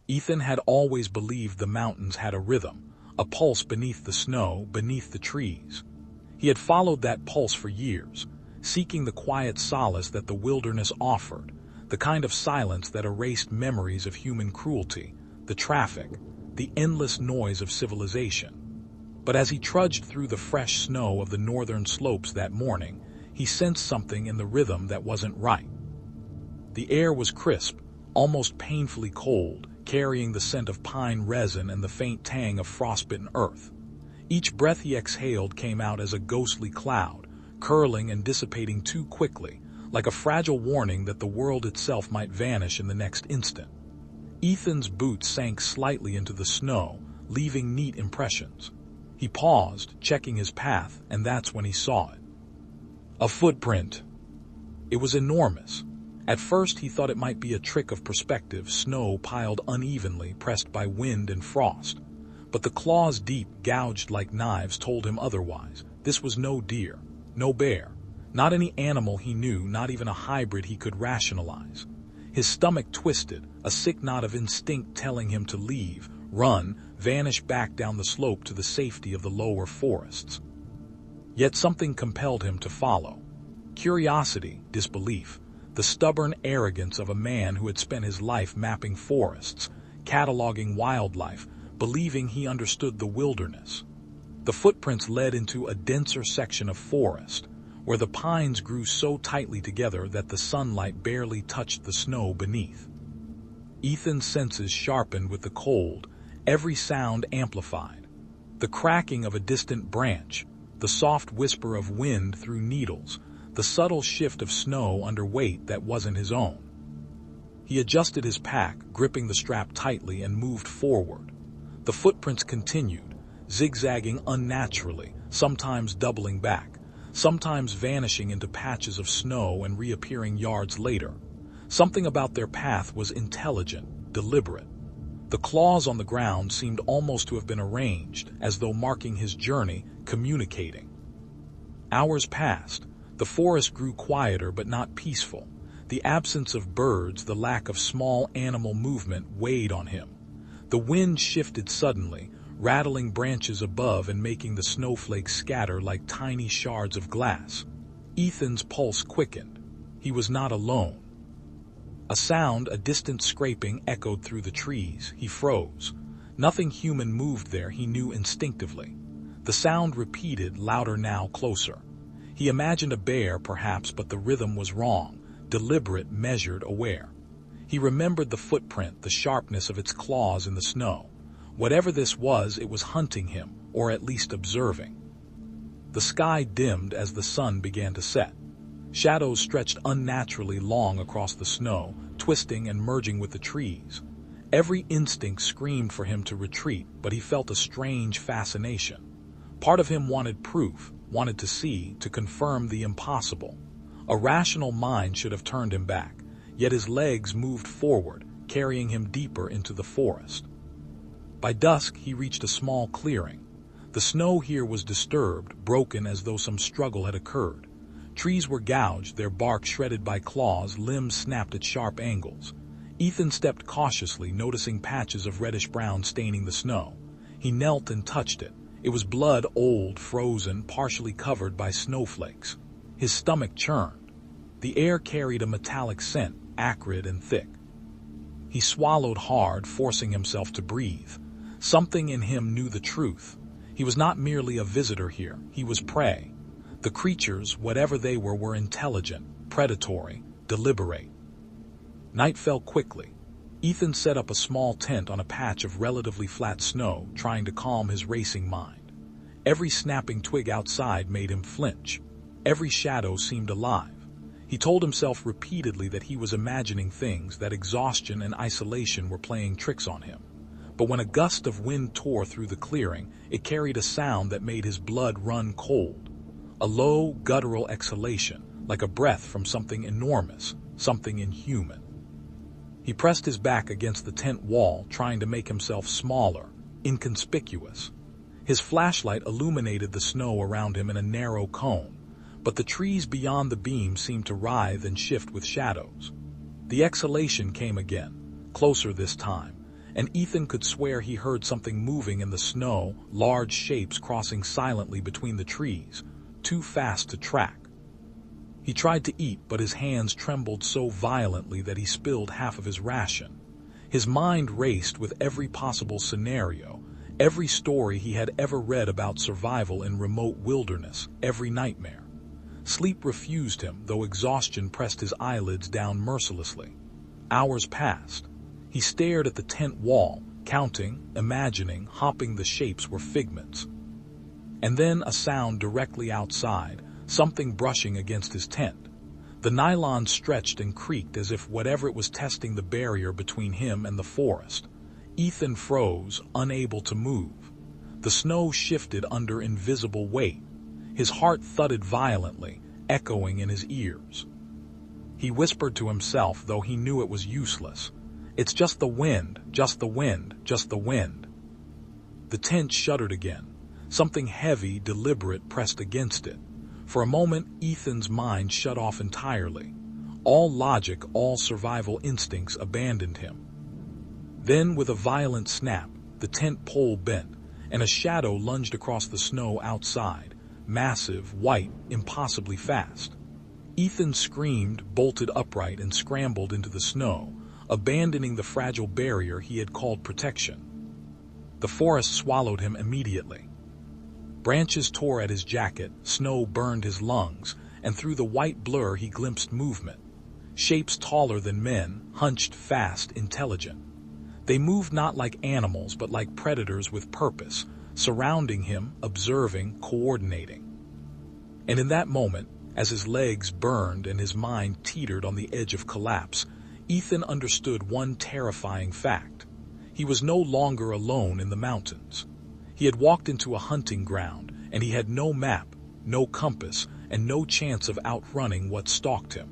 Ethan had always believed the mountains had a rhythm, a pulse beneath the snow, beneath the trees. He had followed that pulse for years, seeking the quiet solace that the wilderness offered, the kind of silence that erased memories of human cruelty, the traffic, the endless noise of civilization. But as he trudged through the fresh snow of the northern slopes that morning, he sensed something in the rhythm that wasn't right. The air was crisp, almost painfully cold, carrying the scent of pine resin and the faint tang of frostbitten earth. Each breath he exhaled came out as a ghostly cloud, curling and dissipating too quickly, like a fragile warning that the world itself might vanish in the next instant. Ethan's boots sank slightly into the snow, leaving neat impressions. He paused, checking his path, and that's when he saw it. A footprint. It was enormous. At first he thought it might be a trick of perspective, snow piled unevenly, pressed by wind and frost. But the claws deep, gouged like knives, told him otherwise. This was no deer, no bear, not any animal he knew, not even a hybrid he could rationalize. His stomach twisted, a sick knot of instinct telling him to leave, run, vanish back down the slope to the safety of the lower forests. Yet something compelled him to follow. Curiosity, disbelief, the stubborn arrogance of a man who had spent his life mapping forests, cataloging wildlife, believing he understood the wilderness. The footprints led into a denser section of forest, where the pines grew so tightly together that the sunlight barely touched the snow beneath. Ethan's senses sharpened with the cold, every sound amplified. The cracking of a distant branch, the soft whisper of wind through needles, the subtle shift of snow under weight that wasn't his own. He adjusted his pack, gripping the strap tightly, and moved forward. The footprints continued, zigzagging unnaturally, sometimes doubling back, sometimes vanishing into patches of snow and reappearing yards later. Something about their path was intelligent, deliberate. The claws on the ground seemed almost to have been arranged, as though marking his journey, communicating. Hours passed. The forest grew quieter but not peaceful. The absence of birds, the lack of small animal movement weighed on him. The wind shifted suddenly, rattling branches above and making the snowflakes scatter like tiny shards of glass. Ethan's pulse quickened. He was not alone. A sound, a distant scraping, echoed through the trees. He froze. Nothing human moved there, he knew instinctively. The sound repeated, louder now, closer. He imagined a bear, perhaps, but the rhythm was wrong, deliberate, measured, aware. He remembered the footprint, the sharpness of its claws in the snow. Whatever this was, it was hunting him, or at least observing. The sky dimmed as the sun began to set. Shadows stretched unnaturally long across the snow, twisting and merging with the trees. Every instinct screamed for him to retreat, but he felt a strange fascination. Part of him wanted proof, wanted to see, to confirm the impossible. A rational mind should have turned him back, yet his legs moved forward, carrying him deeper into the forest. By dusk, he reached a small clearing. The snow here was disturbed, broken as though some struggle had occurred. Trees were gouged, their bark shredded by claws, limbs snapped at sharp angles. Ethan stepped cautiously, noticing patches of reddish-brown staining the snow. He knelt and touched it. It was blood, old, frozen, partially covered by snowflakes. His stomach churned. The air carried a metallic scent, acrid and thick. He swallowed hard, forcing himself to breathe. Something in him knew the truth. He was not merely a visitor here, he was prey. The creatures, whatever they were intelligent, predatory, deliberate. Night fell quickly. Ethan set up a small tent on a patch of relatively flat snow, trying to calm his racing mind. Every snapping twig outside made him flinch. Every shadow seemed alive. He told himself repeatedly that he was imagining things, that exhaustion and isolation were playing tricks on him. But when a gust of wind tore through the clearing, it carried a sound that made his blood run cold. A low, guttural exhalation, like a breath from something enormous, something inhuman. He pressed his back against the tent wall, trying to make himself smaller, inconspicuous. His flashlight illuminated the snow around him in a narrow cone, but the trees beyond the beam seemed to writhe and shift with shadows. The exhalation came again, closer this time, and Ethan could swear he heard something moving in the snow, large shapes crossing silently between the trees, too fast to track. He tried to eat, but his hands trembled so violently that he spilled half of his ration. His mind raced with every possible scenario, every story he had ever read about survival in remote wilderness, every nightmare. Sleep refused him, though exhaustion pressed his eyelids down mercilessly. Hours passed. He stared at the tent wall, counting, imagining, hopping the shapes were figments. And then a sound directly outside, something brushing against his tent. The nylon stretched and creaked as if whatever it was testing the barrier between him and the forest. Ethan froze, unable to move. The snow shifted under invisible weight. His heart thudded violently, echoing in his ears. He whispered to himself, though he knew it was useless. "It's just the wind, just the wind, just the wind." The tent shuddered again. Something heavy, deliberate, pressed against it. For a moment, Ethan's mind shut off entirely. All logic, all survival instincts abandoned him. Then, with a violent snap, the tent pole bent, and a shadow lunged across the snow outside, massive, white, impossibly fast. Ethan screamed, bolted upright, and scrambled into the snow, abandoning the fragile barrier he had called protection. The forest swallowed him immediately. Branches tore at his jacket, snow burned his lungs, and through the white blur he glimpsed movement. Shapes taller than men, hunched, fast, intelligent. They moved not like animals, but like predators with purpose, surrounding him, observing, coordinating. And in that moment, as his legs burned and his mind teetered on the edge of collapse, Ethan understood one terrifying fact. He was no longer alone in the mountains. He had walked into a hunting ground, and he had no map, no compass, and no chance of outrunning what stalked him.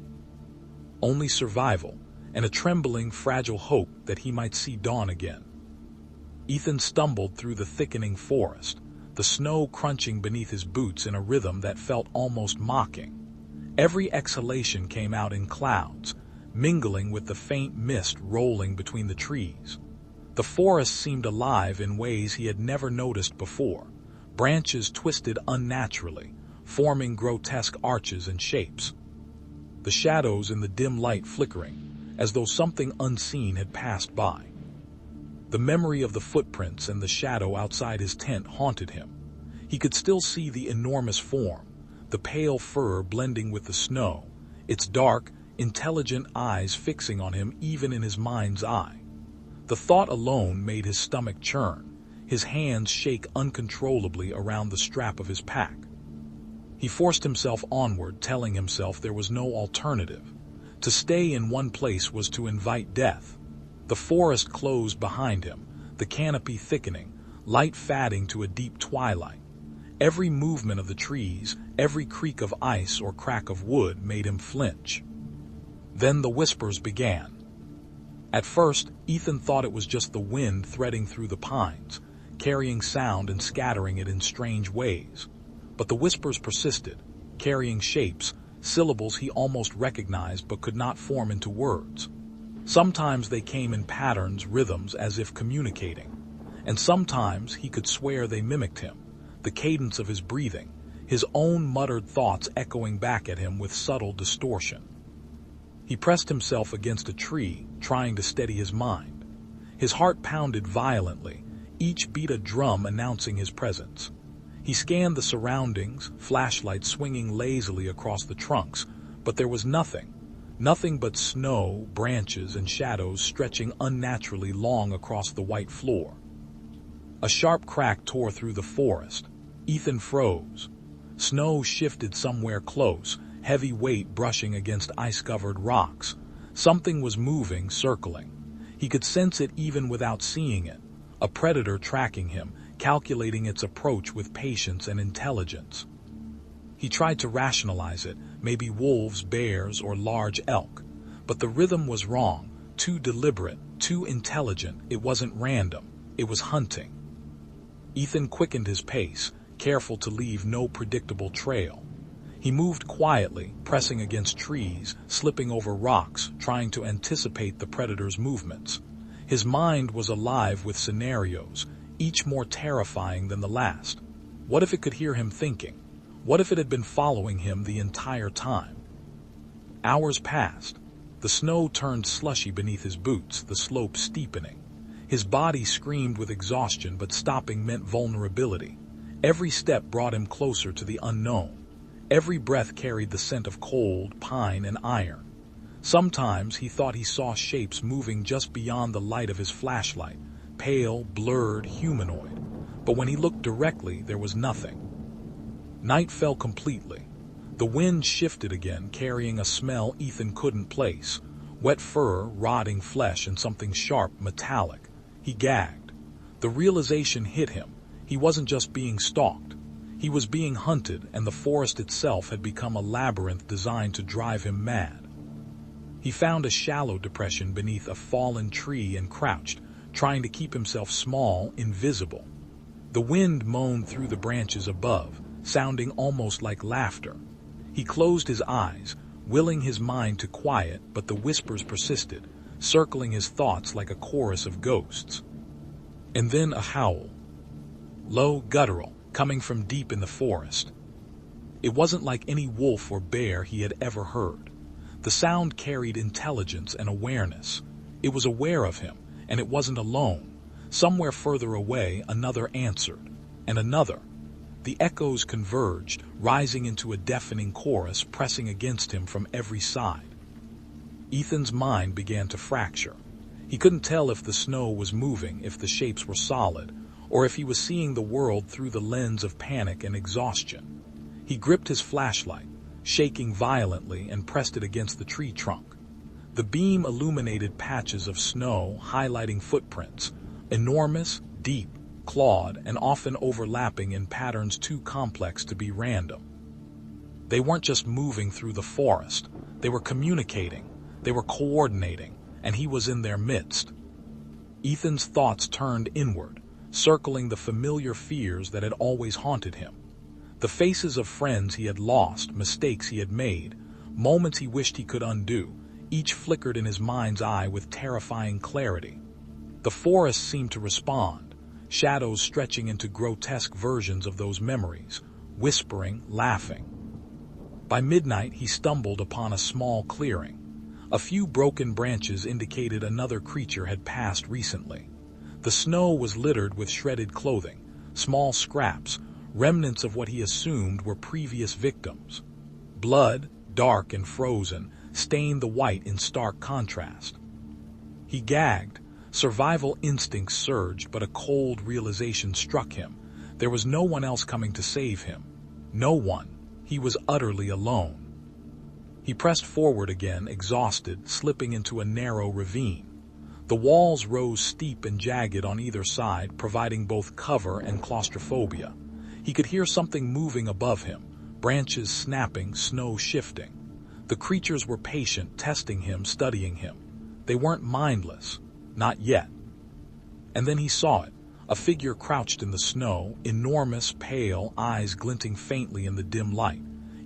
Only survival, and a trembling, fragile hope that he might see dawn again. Ethan stumbled through the thickening forest, the snow crunching beneath his boots in a rhythm that felt almost mocking. Every exhalation came out in clouds, mingling with the faint mist rolling between the trees. The forest seemed alive in ways he had never noticed before. Branches twisted unnaturally, forming grotesque arches and shapes. The shadows in the dim light flickering, as though something unseen had passed by. The memory of the footprints and the shadow outside his tent haunted him. He could still see the enormous form, the pale fur blending with the snow, its dark, intelligent eyes fixing on him even in his mind's eye. The thought alone made his stomach churn, his hands shake uncontrollably around the strap of his pack. He forced himself onward, telling himself there was no alternative. To stay in one place was to invite death. The forest closed behind him, the canopy thickening, light fading to a deep twilight. Every movement of the trees, every creak of ice or crack of wood made him flinch. Then the whispers began. At first, Ethan thought it was just the wind threading through the pines, carrying sound and scattering it in strange ways. But the whispers persisted, carrying shapes, syllables he almost recognized but could not form into words. Sometimes they came in patterns, rhythms, as if communicating. And sometimes he could swear they mimicked him, the cadence of his breathing, his own muttered thoughts echoing back at him with subtle distortion. He pressed himself against a tree, trying to steady his mind. His heart pounded violently, each beat a drum announcing his presence. He scanned the surroundings, flashlight swinging lazily across the trunks, but there was nothing but snow, branches, and shadows stretching unnaturally long across the white floor. A sharp crack tore through the forest. Ethan froze. Snow shifted somewhere close, heavy weight brushing against ice-covered rocks. Something was moving, circling. He could sense it even without seeing it. A predator tracking him, calculating its approach with patience and intelligence. He tried to rationalize it, maybe wolves, bears, or large elk. But the rhythm was wrong, too deliberate, too intelligent. It wasn't random, it was hunting. Ethan quickened his pace, careful to leave no predictable trail. He moved quietly, pressing against trees, slipping over rocks, trying to anticipate the predator's movements. His mind was alive with scenarios, each more terrifying than the last. What if it could hear him thinking? What if it had been following him the entire time? Hours passed. The snow turned slushy beneath his boots, the slope steepening. His body screamed with exhaustion, but stopping meant vulnerability. Every step brought him closer to the unknown. Every breath carried the scent of cold, pine, and iron. Sometimes he thought he saw shapes moving just beyond the light of his flashlight, pale, blurred, humanoid. But when he looked directly, there was nothing. Night fell completely. The wind shifted again, carrying a smell Ethan couldn't place. Wet fur, rotting flesh, and something sharp, metallic. He gagged. The realization hit him. He wasn't just being stalked. He was being hunted, and the forest itself had become a labyrinth designed to drive him mad. He found a shallow depression beneath a fallen tree and crouched, trying to keep himself small, invisible. The wind moaned through the branches above, sounding almost like laughter. He closed his eyes, willing his mind to quiet, but the whispers persisted, circling his thoughts like a chorus of ghosts. And then a howl. Low, guttural, coming from deep in the forest. It wasn't like any wolf or bear he had ever heard. The sound carried intelligence and awareness. It was aware of him, and it wasn't alone. Somewhere further away, another answered, and another. The echoes converged, rising into a deafening chorus, pressing against him from every side. Ethan's mind began to fracture. He couldn't tell if the snow was moving, if the shapes were solid, or if he was seeing the world through the lens of panic and exhaustion. He gripped his flashlight, shaking violently, and pressed it against the tree trunk. The beam illuminated patches of snow, highlighting footprints, enormous, deep, clawed, and often overlapping in patterns too complex to be random. They weren't just moving through the forest. They were communicating. They were coordinating, and he was in their midst. Ethan's thoughts turned inward, circling the familiar fears that had always haunted him. The faces of friends he had lost, mistakes he had made, moments he wished he could undo, each flickered in his mind's eye with terrifying clarity. The forest seemed to respond, shadows stretching into grotesque versions of those memories, whispering, laughing. By midnight, he stumbled upon a small clearing. A few broken branches indicated another creature had passed recently. The snow was littered with shredded clothing, small scraps, remnants of what he assumed were previous victims. Blood, dark and frozen, stained the white in stark contrast. He gagged. Survival instincts surged, but a cold realization struck him. There was no one else coming to save him. No one. He was utterly alone. He pressed forward again, exhausted, slipping into a narrow ravine. The walls rose steep and jagged on either side, providing both cover and claustrophobia. He could hear something moving above him, branches snapping, snow shifting. The creatures were patient, testing him, studying him. They weren't mindless. Not yet. And then he saw it, a figure crouched in the snow, enormous, pale, eyes glinting faintly in the dim light.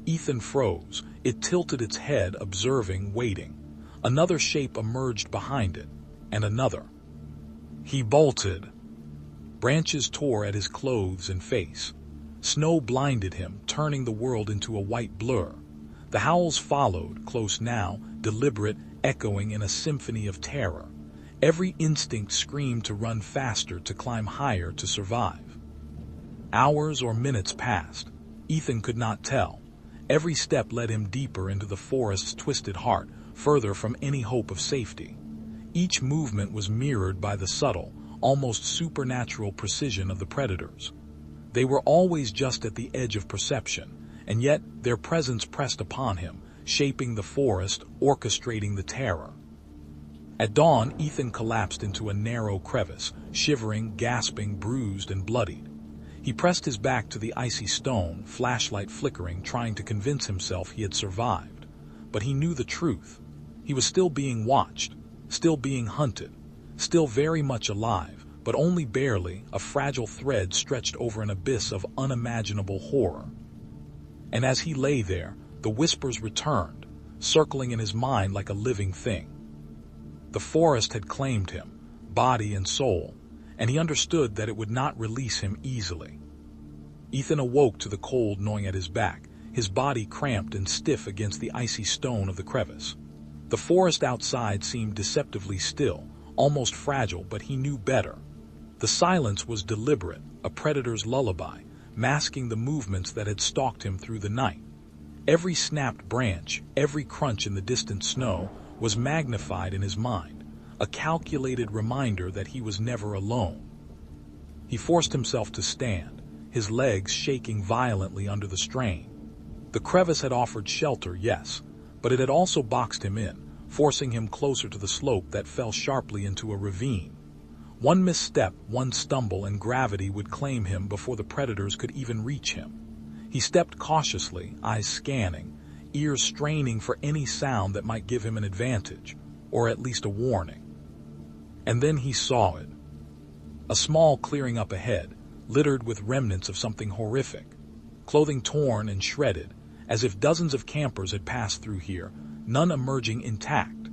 Ethan froze. It tilted its head, observing, waiting. Another shape emerged behind it, and another. He bolted. Branches tore at his clothes and face. Snow blinded him, turning the world into a white blur. The howls followed, close now, deliberate, echoing in a symphony of terror. Every instinct screamed to run faster, to climb higher, to survive. Hours or minutes passed. Ethan could not tell. Every step led him deeper into the forest's twisted heart, further from any hope of safety. Each movement was mirrored by the subtle, almost supernatural precision of the predators. They were always just at the edge of perception, and yet their presence pressed upon him, shaping the forest, orchestrating the terror. At dawn, Ethan collapsed into a narrow crevice, shivering, gasping, bruised, and bloodied. He pressed his back to the icy stone, flashlight flickering, trying to convince himself he had survived. But he knew the truth. He was still being watched, still being hunted, still very much alive, but only barely, a fragile thread stretched over an abyss of unimaginable horror. And as he lay there, the whispers returned, circling in his mind like a living thing. The forest had claimed him. body and soul, and he understood that it would not release him easily. Ethan awoke to the cold gnawing at his back, his body cramped and stiff against the icy stone of the crevice. The forest outside seemed deceptively still, almost fragile, but he knew better. The silence was deliberate, a predator's lullaby, masking the movements that had stalked him through the night. Every snapped branch, every crunch in the distant snow was magnified in his mind, a calculated reminder that he was never alone. He forced himself to stand, his legs shaking violently under the strain. The crevice had offered shelter, yes, but it had also boxed him in, forcing him closer to the slope that fell sharply into a ravine. One misstep, one stumble, and gravity would claim him before the predators could even reach him. He stepped cautiously, eyes scanning, ears straining for any sound that might give him an advantage, or at least a warning. And then he saw it. A small clearing up ahead, littered with remnants of something horrific. Clothing torn and shredded, as if dozens of campers had passed through here, none emerging intact.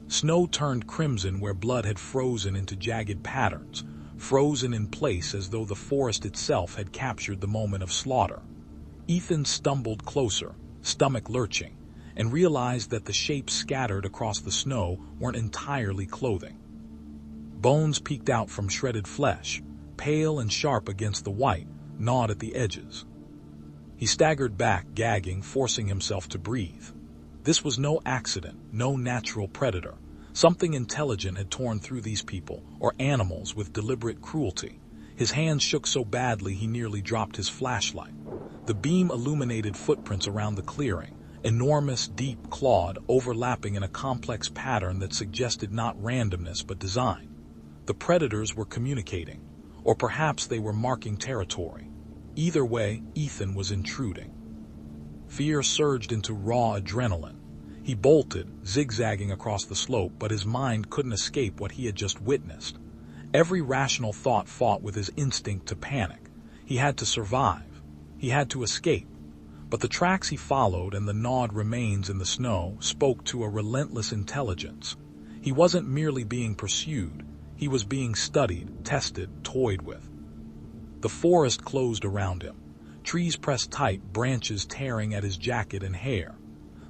Snow turned crimson where blood had frozen into jagged patterns, frozen in place as though the forest itself had captured the moment of slaughter. Ethan stumbled closer, stomach lurching, and realized that the shapes scattered across the snow weren't entirely clothing. Bones peeked out from shredded flesh, pale and sharp against the white, gnawed at the edges. He staggered back, gagging, forcing himself to breathe. This was no accident, no natural predator. Something intelligent had torn through these people, or animals, with deliberate cruelty. His hands shook so badly he nearly dropped his flashlight. The beam illuminated footprints around the clearing, enormous, deep, clawed, overlapping in a complex pattern that suggested not randomness but design. The predators were communicating, or perhaps they were marking territory. Either way, Ethan was intruding. Fear surged into raw adrenaline. He bolted, zigzagging across the slope, but his mind couldn't escape what he had just witnessed. Every rational thought fought with his instinct to panic. He had to survive. He had to escape. But the tracks he followed and the gnawed remains in the snow spoke to a relentless intelligence. He wasn't merely being pursued. He was being studied, tested, toyed with. The forest closed around him. Trees pressed tight, branches tearing at his jacket and hair.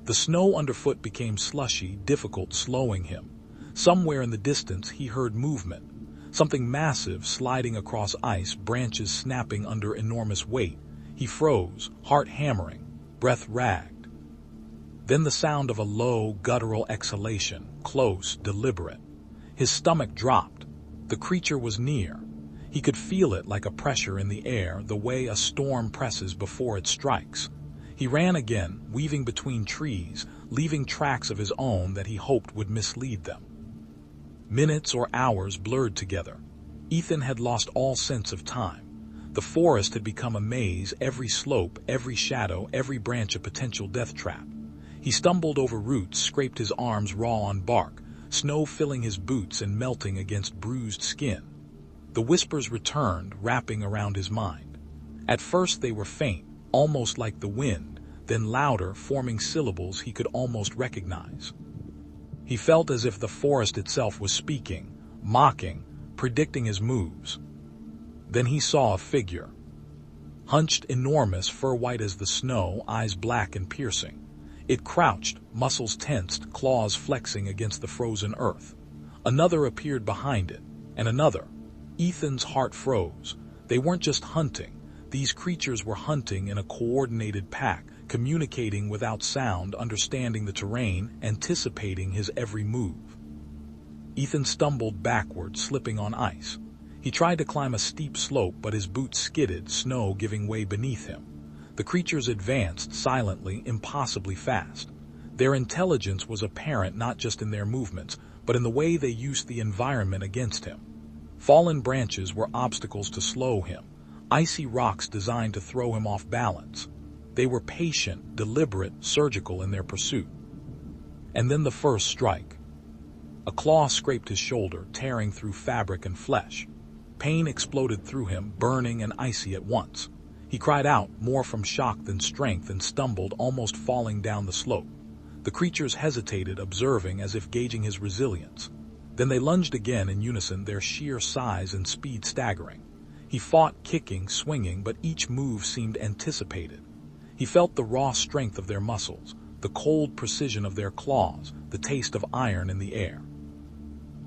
The snow underfoot became slushy, difficult, slowing him. Somewhere in the distance he heard movement. Something massive sliding across ice, branches snapping under enormous weight. He froze, heart hammering, breath ragged. Then the sound of a low, guttural exhalation, close, deliberate. His stomach dropped. The creature was near. He could feel it like a pressure in the air, the way a storm presses before it strikes. He ran again, weaving between trees, leaving tracks of his own that he hoped would mislead them. Minutes or hours blurred together. Ethan had lost all sense of time. The forest had become a maze, every slope, every shadow, every branch a potential death trap. He stumbled over roots, scraped his arms raw on bark, snow filling his boots and melting against bruised skin. The whispers returned, wrapping around his mind. At first they were faint, almost like the wind, then louder, forming syllables he could almost recognize. He felt as if the forest itself was speaking, mocking, predicting his moves. Then he saw a figure. Hunched, enormous, fur white as the snow, eyes black and piercing. It crouched, muscles tensed, claws flexing against the frozen earth. Another appeared behind it, and another. Ethan's heart froze. They weren't just hunting. These creatures were hunting in a coordinated pack, communicating without sound, understanding the terrain, anticipating his every move. Ethan stumbled backward, slipping on ice. He tried to climb a steep slope, but his boots skidded, snow giving way beneath him. The creatures advanced, silently, impossibly fast. Their intelligence was apparent not just in their movements, but in the way they used the environment against him. Fallen branches were obstacles to slow him, icy rocks designed to throw him off balance. They were patient, deliberate, surgical in their pursuit. And then the first strike. A claw scraped his shoulder, tearing through fabric and flesh. Pain exploded through him, burning and icy at once. He cried out, more from shock than strength, and stumbled, almost falling down the slope. The creatures hesitated, observing as if gauging his resilience. Then they lunged again in unison, their sheer size and speed staggering. He fought, kicking, swinging, but each move seemed anticipated. He felt the raw strength of their muscles, the cold precision of their claws, the taste of iron in the air.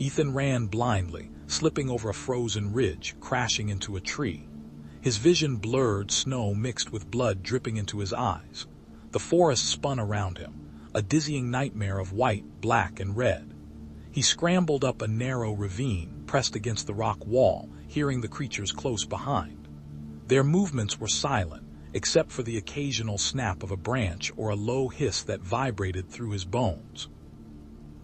Ethan ran blindly, slipping over a frozen ridge, crashing into a tree. His vision blurred, snow mixed with blood dripping into his eyes. The forest spun around him, a dizzying nightmare of white, black, and red. He scrambled up a narrow ravine, pressed against the rock wall, hearing the creatures close behind. Their movements were silent, except for the occasional snap of a branch or a low hiss that vibrated through his bones.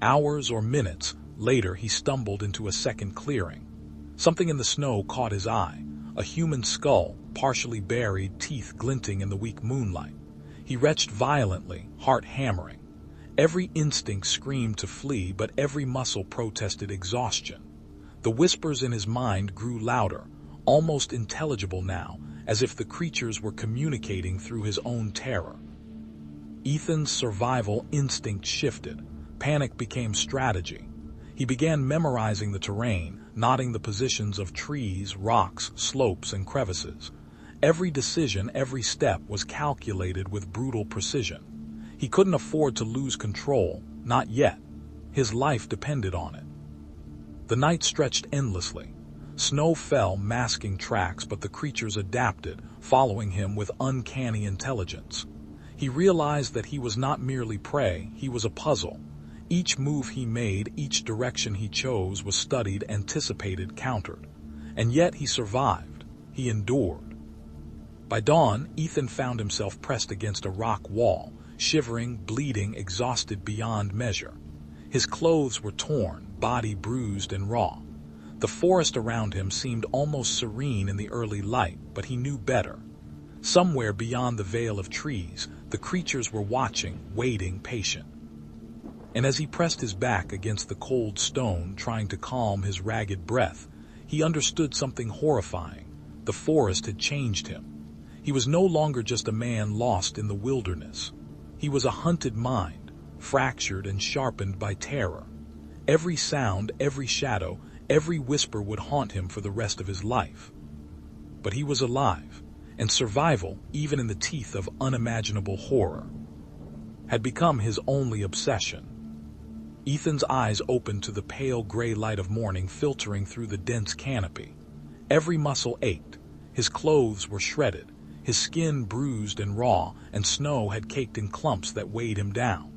Hours or minutes later, he stumbled into a second clearing. Something in the snow caught his eye, a human skull, partially buried, teeth glinting in the weak moonlight. He retched violently, heart hammering. Every instinct screamed to flee, but every muscle protested exhaustion. The whispers in his mind grew louder, almost intelligible now, as if the creatures were communicating through his own terror. Ethan's survival instinct shifted. Panic became strategy. He began memorizing the terrain, noting the positions of trees, rocks, slopes, and crevices. Every decision, every step was calculated with brutal precision. He couldn't afford to lose control, not yet. His life depended on it. The night stretched endlessly. Snow fell, masking tracks, but the creatures adapted, following him with uncanny intelligence. He realized that he was not merely prey, he was a puzzle. Each move he made, each direction he chose was studied, anticipated, countered. And yet he survived. He endured. By dawn, Ethan found himself pressed against a rock wall, shivering, bleeding, exhausted beyond measure. His clothes were torn, body bruised and raw. The forest around him seemed almost serene in the early light, but he knew better. Somewhere beyond the veil of trees, the creatures were watching, waiting, patient. And as he pressed his back against the cold stone, trying to calm his ragged breath, he understood something horrifying. The forest had changed him. He was no longer just a man lost in the wilderness. He was a hunted mind, fractured and sharpened by terror. Every sound, every shadow, every whisper would haunt him for the rest of his life. But he was alive, and survival, even in the teeth of unimaginable horror, had become his only obsession. Ethan's eyes opened to the pale gray light of morning filtering through the dense canopy. Every muscle ached. His clothes were shredded, his skin bruised and raw, and snow had caked in clumps that weighed him down.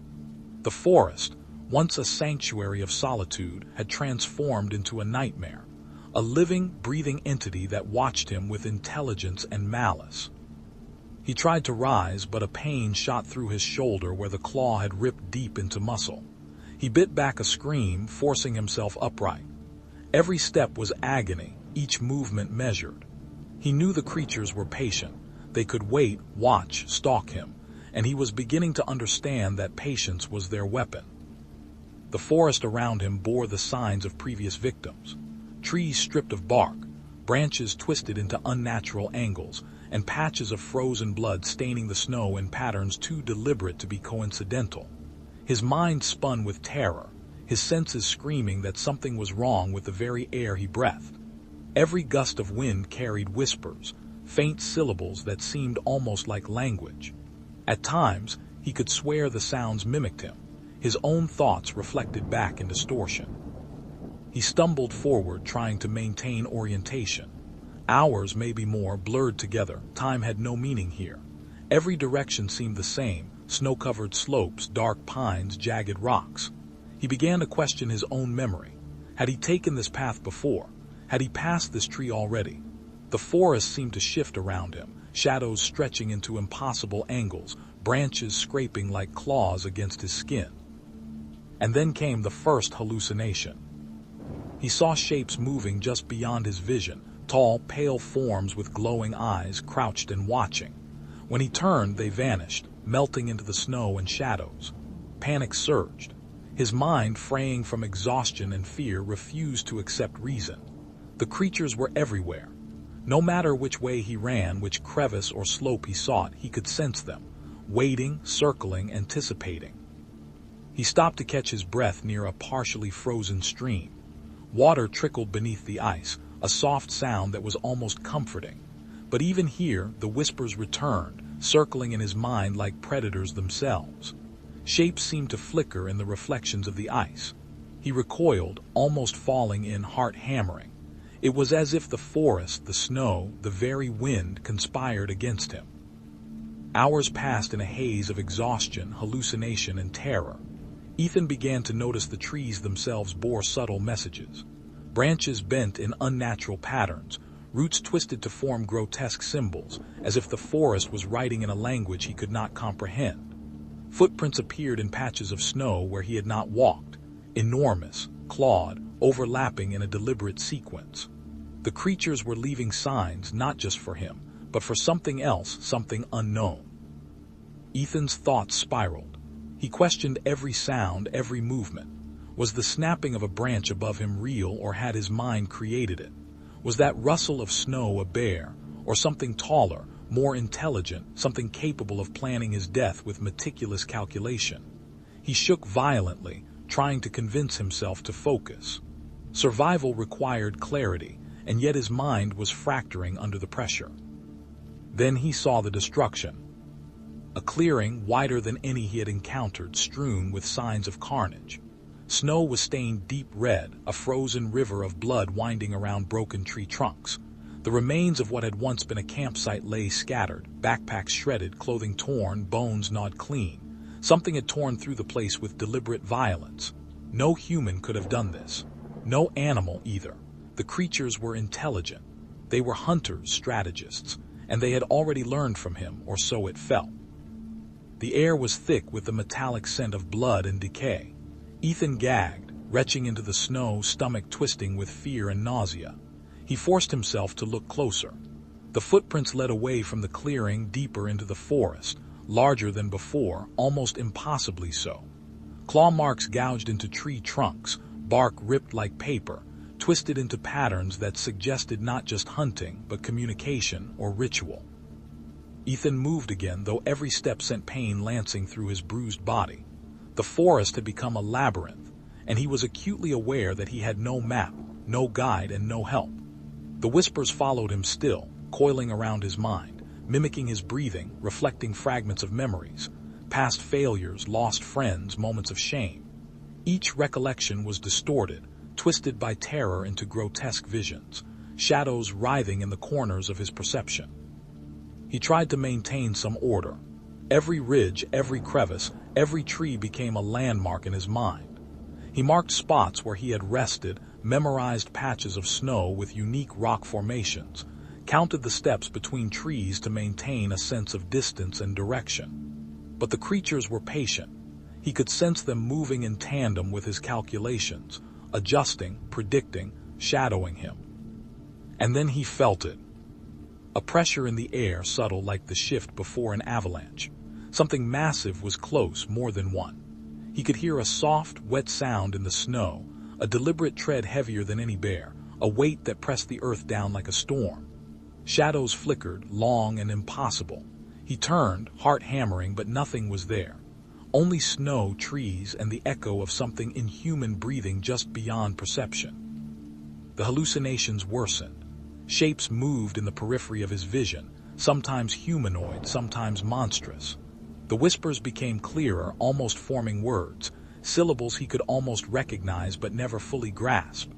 The forest, once a sanctuary of solitude, had transformed into a nightmare, a living, breathing entity that watched him with intelligence and malice. He tried to rise, but a pain shot through his shoulder where the claw had ripped deep into muscle. He bit back a scream, forcing himself upright. Every step was agony, each movement measured. He knew the creatures were patient. They could wait, watch, stalk him, and he was beginning to understand that patience was their weapon. The forest around him bore the signs of previous victims. Trees stripped of bark, branches twisted into unnatural angles, and patches of frozen blood staining the snow in patterns too deliberate to be coincidental. His mind spun with terror, his senses screaming that something was wrong with the very air he breathed. Every gust of wind carried whispers, faint syllables that seemed almost like language. At times, he could swear the sounds mimicked him, his own thoughts reflected back in distortion. He stumbled forward, trying to maintain orientation. Hours, maybe more, blurred together. Time had no meaning here. Every direction seemed the same, snow-covered slopes, dark pines, jagged rocks. He began to question his own memory. Had he taken this path before? Had he passed this tree already? The forest seemed to shift around him, shadows stretching into impossible angles, branches scraping like claws against his skin. And then came the first hallucination. He saw shapes moving just beyond his vision, tall, pale forms with glowing eyes, crouched and watching. When he turned, they vanished, melting into the snow and shadows. Panic surged. His mind, fraying from exhaustion and fear, refused to accept reason. The creatures were everywhere. No matter which way he ran, which crevice or slope he sought, he could sense them, waiting, circling, anticipating. He stopped to catch his breath near a partially frozen stream. Water trickled beneath the ice, a soft sound that was almost comforting. But even here, the whispers returned, circling in his mind like predators themselves. Shapes seemed to flicker in the reflections of the ice. He recoiled, almost falling in, heart hammering. It was as if the forest, the snow, the very wind conspired against him. Hours passed in a haze of exhaustion, hallucination, and terror. Ethan began to notice the trees themselves bore subtle messages. Branches bent in unnatural patterns, roots twisted to form grotesque symbols, as if the forest was writing in a language he could not comprehend. Footprints appeared in patches of snow where he had not walked, enormous, clawed, overlapping in a deliberate sequence. The creatures were leaving signs not just for him, but for something else, something unknown. Ethan's thoughts spiraled. He questioned every sound, every movement. Was the snapping of a branch above him real, or had his mind created it? Was that rustle of snow a bear, or something taller, more intelligent, something capable of planning his death with meticulous calculation? He shook violently, trying to convince himself to focus. Survival required clarity, and yet his mind was fracturing under the pressure. Then he saw the destruction. A clearing wider than any he had encountered, strewn with signs of carnage. Snow was stained deep red, a frozen river of blood winding around broken tree trunks. The remains of what had once been a campsite lay scattered, backpacks shredded, clothing torn, bones gnawed clean. Something had torn through the place with deliberate violence. No human could have done this. No animal either. The creatures were intelligent. They were hunters, strategists, and they had already learned from him, or so it felt. The air was thick with the metallic scent of blood and decay. Ethan gagged, retching into the snow, stomach twisting with fear and nausea. He forced himself to look closer. The footprints led away from the clearing, deeper into the forest, larger than before, almost impossibly so. Claw marks gouged into tree trunks, bark ripped like paper, twisted into patterns that suggested not just hunting, but communication or ritual. Ethan moved again, though every step sent pain lancing through his bruised body. The forest had become a labyrinth, and he was acutely aware that he had no map, no guide, and no help. The whispers followed him still, coiling around his mind, mimicking his breathing, reflecting fragments of memories, past failures, lost friends, moments of shame. Each recollection was distorted, twisted by terror into grotesque visions, shadows writhing in the corners of his perception. He tried to maintain some order. Every ridge, every crevice, every tree became a landmark in his mind. He marked spots where he had rested, memorized patches of snow with unique rock formations, counted the steps between trees to maintain a sense of distance and direction. But the creatures were patient. He could sense them moving in tandem with his calculations, adjusting, predicting, shadowing him. And then he felt it. A pressure in the air, subtle like the shift before an avalanche. Something massive was close, more than one. He could hear a soft, wet sound in the snow, a deliberate tread heavier than any bear, a weight that pressed the earth down like a storm. Shadows flickered, long and impossible. He turned, heart hammering, but nothing was there. Only snow, trees, and the echo of something inhuman breathing just beyond perception. The hallucinations worsened. Shapes moved in the periphery of his vision, sometimes humanoid, sometimes monstrous. The whispers became clearer, almost forming words, syllables he could almost recognize but never fully grasp.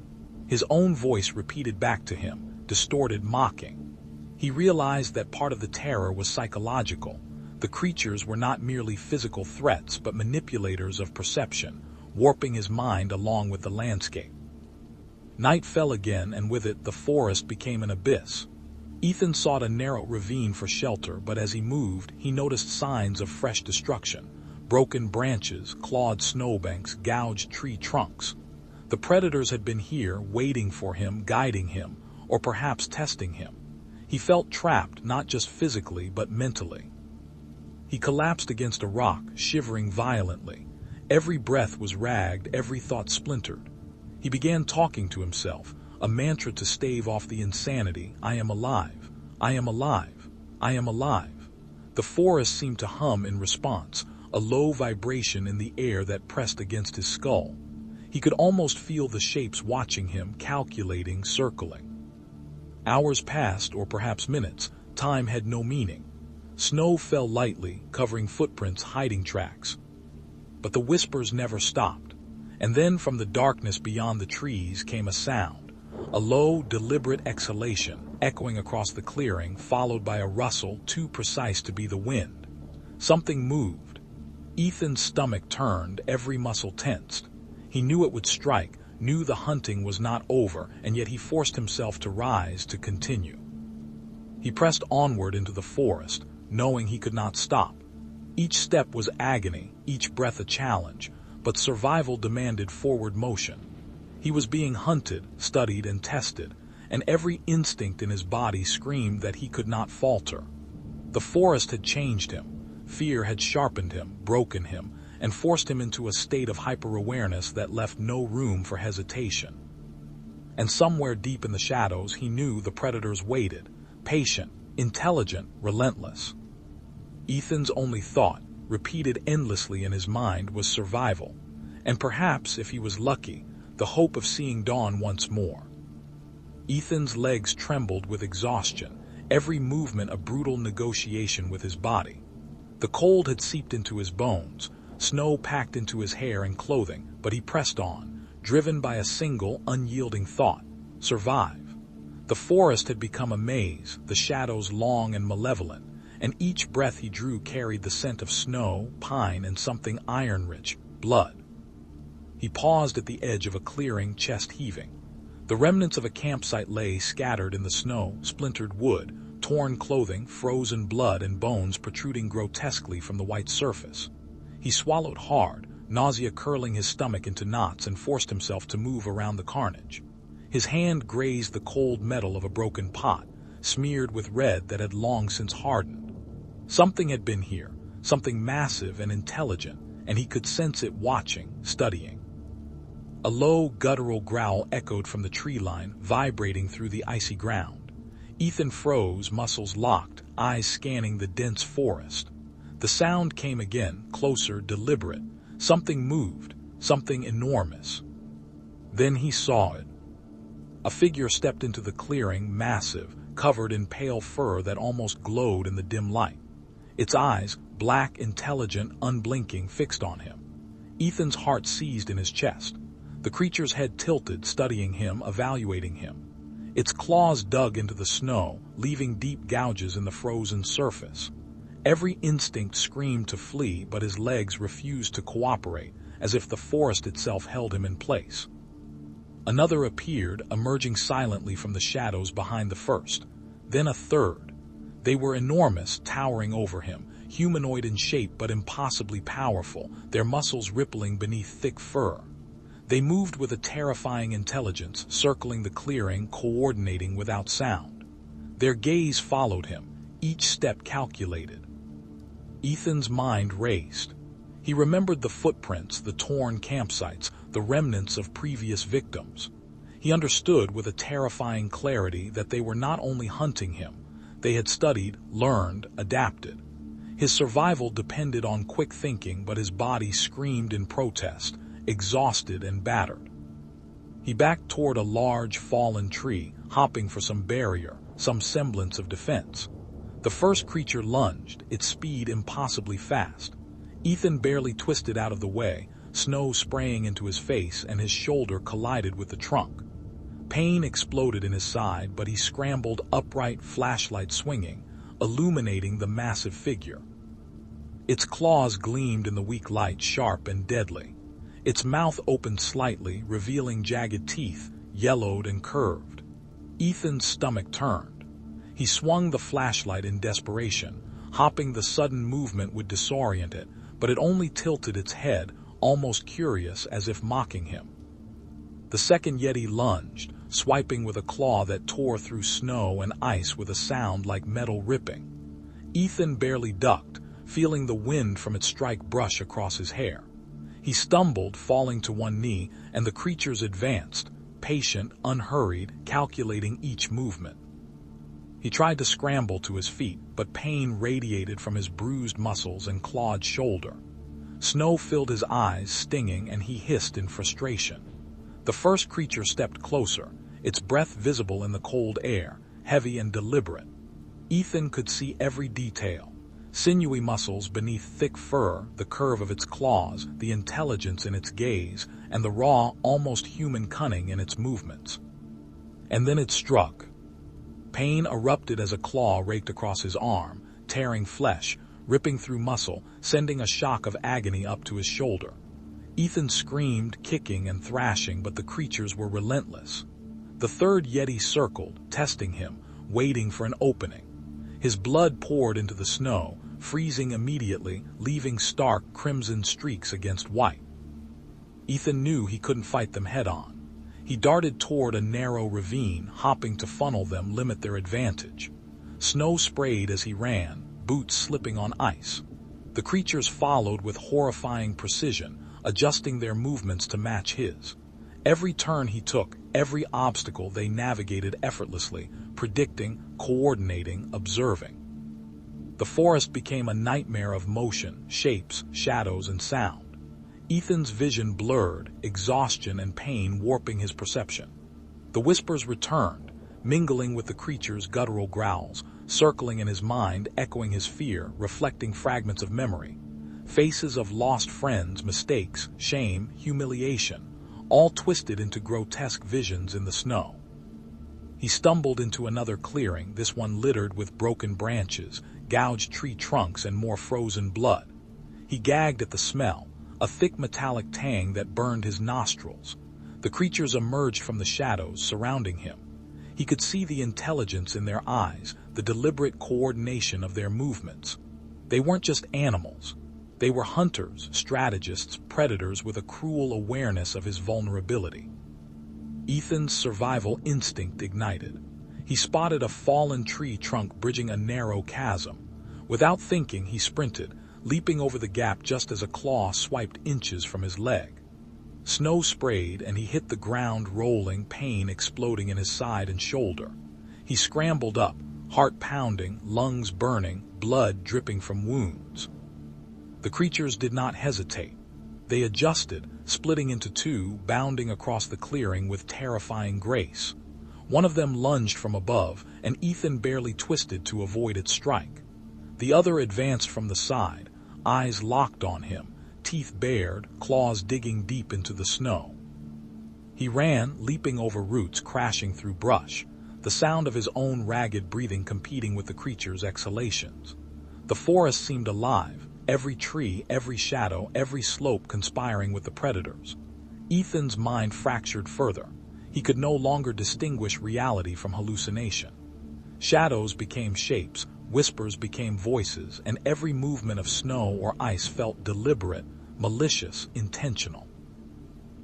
His own voice repeated back to him, distorted, mocking. He realized that part of the terror was psychological. The creatures were not merely physical threats, but manipulators of perception, warping his mind along with the landscape. Night fell again, and with it the forest became an abyss. Ethan sought a narrow ravine for shelter, but as he moved, he noticed signs of fresh destruction. Broken branches, clawed snowbanks, gouged tree trunks. The predators had been here, waiting for him, guiding him, or perhaps testing him. He felt trapped, not just physically, but mentally. He collapsed against a rock, shivering violently. Every breath was ragged, every thought splintered. He began talking to himself, a mantra to stave off the insanity. I am alive. I am alive. I am alive. The forest seemed to hum in response, a low vibration in the air that pressed against his skull. He could almost feel the shapes watching him, calculating, circling. Hours passed, or perhaps minutes. Time had no meaning. Snow fell lightly, covering footprints, hiding tracks. But the whispers never stopped. And then from the darkness beyond the trees came a sound, a low, deliberate exhalation, echoing across the clearing, followed by a rustle too precise to be the wind. Something moved. Ethan's stomach turned, every muscle tensed. He knew it would strike, knew the hunting was not over, and yet he forced himself to rise, to continue. He pressed onward into the forest, knowing he could not stop. Each step was agony, each breath a challenge, but survival demanded forward motion. He was being hunted, studied, and tested, and every instinct in his body screamed that he could not falter. The forest had changed him. Fear had sharpened him, broken him, and forced him into a state of hyper-awareness that left no room for hesitation. And somewhere deep in the shadows, he knew the predators waited, patient, intelligent, relentless. Ethan's only thought, repeated endlessly in his mind, was survival, and perhaps, if he was lucky, the hope of seeing dawn once more. Ethan's legs trembled with exhaustion, every movement a brutal negotiation with his body. The cold had seeped into his bones, snow packed into his hair and clothing, but he pressed on, driven by a single, unyielding thought: survive. The forest had become a maze, the shadows long and malevolent, and each breath he drew carried the scent of snow, pine, and something iron-rich: blood. He paused at the edge of a clearing, chest heaving. The remnants of a campsite lay scattered in the snow, splintered wood, torn clothing, frozen blood, and bones protruding grotesquely from the white surface. He swallowed hard, nausea curling his stomach into knots, and forced himself to move around the carnage. His hand grazed the cold metal of a broken pot, smeared with red that had long since hardened. Something had been here, something massive and intelligent, and he could sense it watching, studying. A low, guttural growl echoed from the tree line, vibrating through the icy ground. Ethan froze, muscles locked, eyes scanning the dense forest. The sound came again, closer, deliberate. Something moved, something enormous. Then he saw it. A figure stepped into the clearing, massive, covered in pale fur that almost glowed in the dim light. Its eyes, black, intelligent, unblinking, fixed on him. Ethan's heart seized in his chest. The creature's head tilted, studying him, evaluating him. Its claws dug into the snow, leaving deep gouges in the frozen surface. Every instinct screamed to flee, but his legs refused to cooperate, as if the forest itself held him in place. Another appeared, emerging silently from the shadows behind the first. Then a third. They were enormous, towering over him, humanoid in shape but impossibly powerful, their muscles rippling beneath thick fur. They moved with a terrifying intelligence, circling the clearing, coordinating without sound. Their gaze followed him, each step calculated. Ethan's mind raced. He remembered the footprints, the torn campsites, the remnants of previous victims. He understood with a terrifying clarity that they were not only hunting him, they had studied, learned, adapted. His survival depended on quick thinking, but his body screamed in protest, exhausted and battered. He backed toward a large, fallen tree, hopping for some barrier, some semblance of defense. The first creature lunged, its speed impossibly fast. Ethan barely twisted out of the way, snow spraying into his face, and his shoulder collided with the trunk. Pain exploded in his side, but he scrambled upright, flashlight swinging, illuminating the massive figure. Its claws gleamed in the weak light, sharp and deadly. Its mouth opened slightly, revealing jagged teeth, yellowed and curved. Ethan's stomach turned. He swung the flashlight in desperation, hoping the sudden movement would disorient it, but it only tilted its head, almost curious, as if mocking him. The second Yeti lunged, swiping with a claw that tore through snow and ice with a sound like metal ripping. Ethan barely ducked, feeling the wind from its strike brush across his hair. He stumbled, falling to one knee, and the creatures advanced, patient, unhurried, calculating each movement. He tried to scramble to his feet, but pain radiated from his bruised muscles and clawed shoulder. Snow filled his eyes, stinging, and he hissed in frustration. The first creature stepped closer, its breath visible in the cold air, heavy and deliberate. Ethan could see every detail: sinewy muscles beneath thick fur, the curve of its claws, the intelligence in its gaze, and the raw, almost human cunning in its movements. And then it struck. Pain erupted as a claw raked across his arm, tearing flesh, ripping through muscle, sending a shock of agony up to his shoulder. Ethan screamed, kicking and thrashing, but the creatures were relentless. The third Yeti circled, testing him, waiting for an opening. His blood poured into the snow, freezing immediately, leaving stark crimson streaks against white. Ethan knew he couldn't fight them head-on. He darted toward a narrow ravine, hopping to funnel them, limit their advantage. Snow sprayed as he ran, boots slipping on ice. The creatures followed with horrifying precision, adjusting their movements to match his. Every turn he took, every obstacle they navigated effortlessly, predicting, coordinating, observing. The forest became a nightmare of motion, shapes, shadows, and sound. Ethan's vision blurred, exhaustion and pain warping his perception. The whispers returned, mingling with the creature's guttural growls, circling in his mind, echoing his fear, reflecting fragments of memory. Faces of lost friends, mistakes, shame, humiliation, all twisted into grotesque visions in the snow. He stumbled into another clearing, this one littered with broken branches, gouged tree trunks, and more frozen blood. He gagged at the smell, a thick metallic tang that burned his nostrils. The creatures emerged from the shadows surrounding him. He could see the intelligence in their eyes, the deliberate coordination of their movements. They weren't just animals. They were hunters, strategists, predators with a cruel awareness of his vulnerability. Ethan's survival instinct ignited. He spotted a fallen tree trunk bridging a narrow chasm. Without thinking, he sprinted, leaping over the gap just as a claw swiped inches from his leg. Snow sprayed and he hit the ground rolling, pain exploding in his side and shoulder. He scrambled up, heart pounding, lungs burning, blood dripping from wounds. The creatures did not hesitate. They adjusted, splitting into two, bounding across the clearing with terrifying grace. One of them lunged from above, and Ethan barely twisted to avoid its strike. The other advanced from the side, eyes locked on him, teeth bared, claws digging deep into the snow. He ran, leaping over roots, crashing through brush, the sound of his own ragged breathing competing with the creature's exhalations. The forest seemed alive, every tree, every shadow, every slope conspiring with the predators. Ethan's mind fractured further. He could no longer distinguish reality from hallucination. Shadows became shapes, whispers became voices, and every movement of snow or ice felt deliberate, malicious, intentional.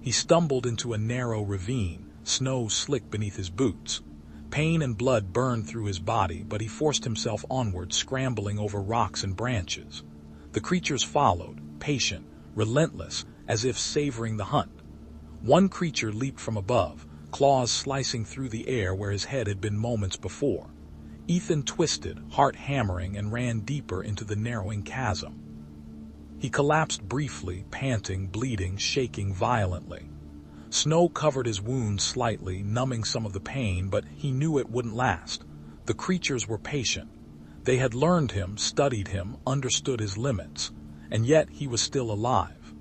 He stumbled into a narrow ravine, snow slick beneath his boots. Pain and blood burned through his body, but he forced himself onward, scrambling over rocks and branches. The creatures followed, patient, relentless, as if savoring the hunt. One creature leaped from above, claws slicing through the air where his head had been moments before. Ethan twisted, heart hammering, and ran deeper into the narrowing chasm. He collapsed briefly, panting, bleeding, shaking violently. Snow covered his wounds slightly, numbing some of the pain, but he knew it wouldn't last. The creatures were patient. They had learned him, studied him, understood his limits, and yet he was still alive.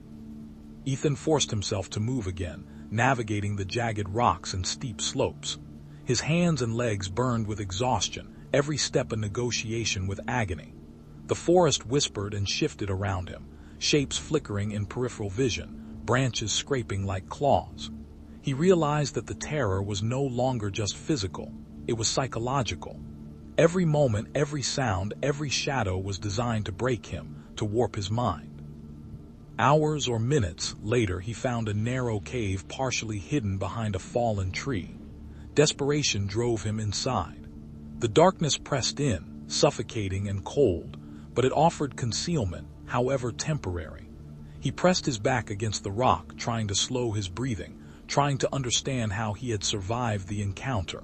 Ethan forced himself to move again, navigating the jagged rocks and steep slopes. His hands and legs burned with exhaustion, every step a negotiation with agony. The forest whispered and shifted around him, shapes flickering in peripheral vision, branches scraping like claws. He realized that the terror was no longer just physical, it was psychological. Every moment, every sound, every shadow was designed to break him, to warp his mind. Hours or minutes later, he found a narrow cave partially hidden behind a fallen tree. Desperation drove him inside. The darkness pressed in, suffocating and cold, but it offered concealment, however temporary. He pressed his back against the rock, trying to slow his breathing, trying to understand how he had survived the encounter.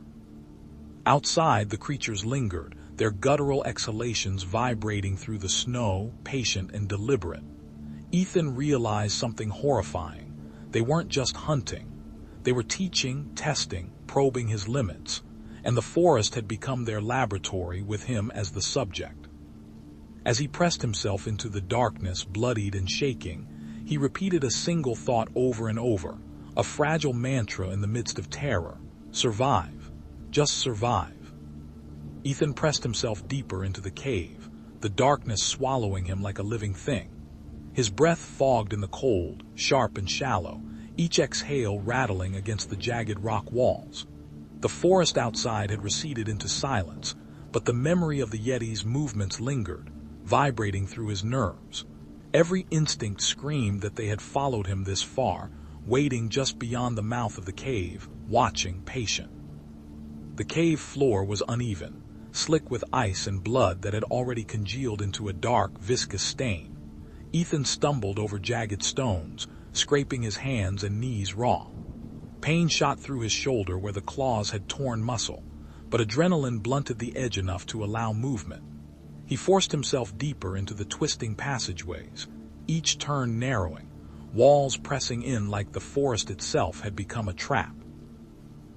Outside, the creatures lingered, their guttural exhalations vibrating through the snow, patient and deliberate. Ethan realized something horrifying. They weren't just hunting. They were teaching, testing, probing his limits, and the forest had become their laboratory with him as the subject. As he pressed himself into the darkness, bloodied and shaking, he repeated a single thought over and over, a fragile mantra in the midst of terror: survive, just survive. Ethan pressed himself deeper into the cave, the darkness swallowing him like a living thing. His breath fogged in the cold, sharp and shallow, each exhale rattling against the jagged rock walls. The forest outside had receded into silence, but the memory of the Yeti's movements lingered, vibrating through his nerves. Every instinct screamed that they had followed him this far, waiting just beyond the mouth of the cave, watching, patient. The cave floor was uneven, slick with ice and blood that had already congealed into a dark, viscous stain. Ethan stumbled over jagged stones, scraping his hands and knees raw. Pain shot through his shoulder where the claws had torn muscle, but adrenaline blunted the edge enough to allow movement. He forced himself deeper into the twisting passageways, each turn narrowing, walls pressing in like the forest itself had become a trap.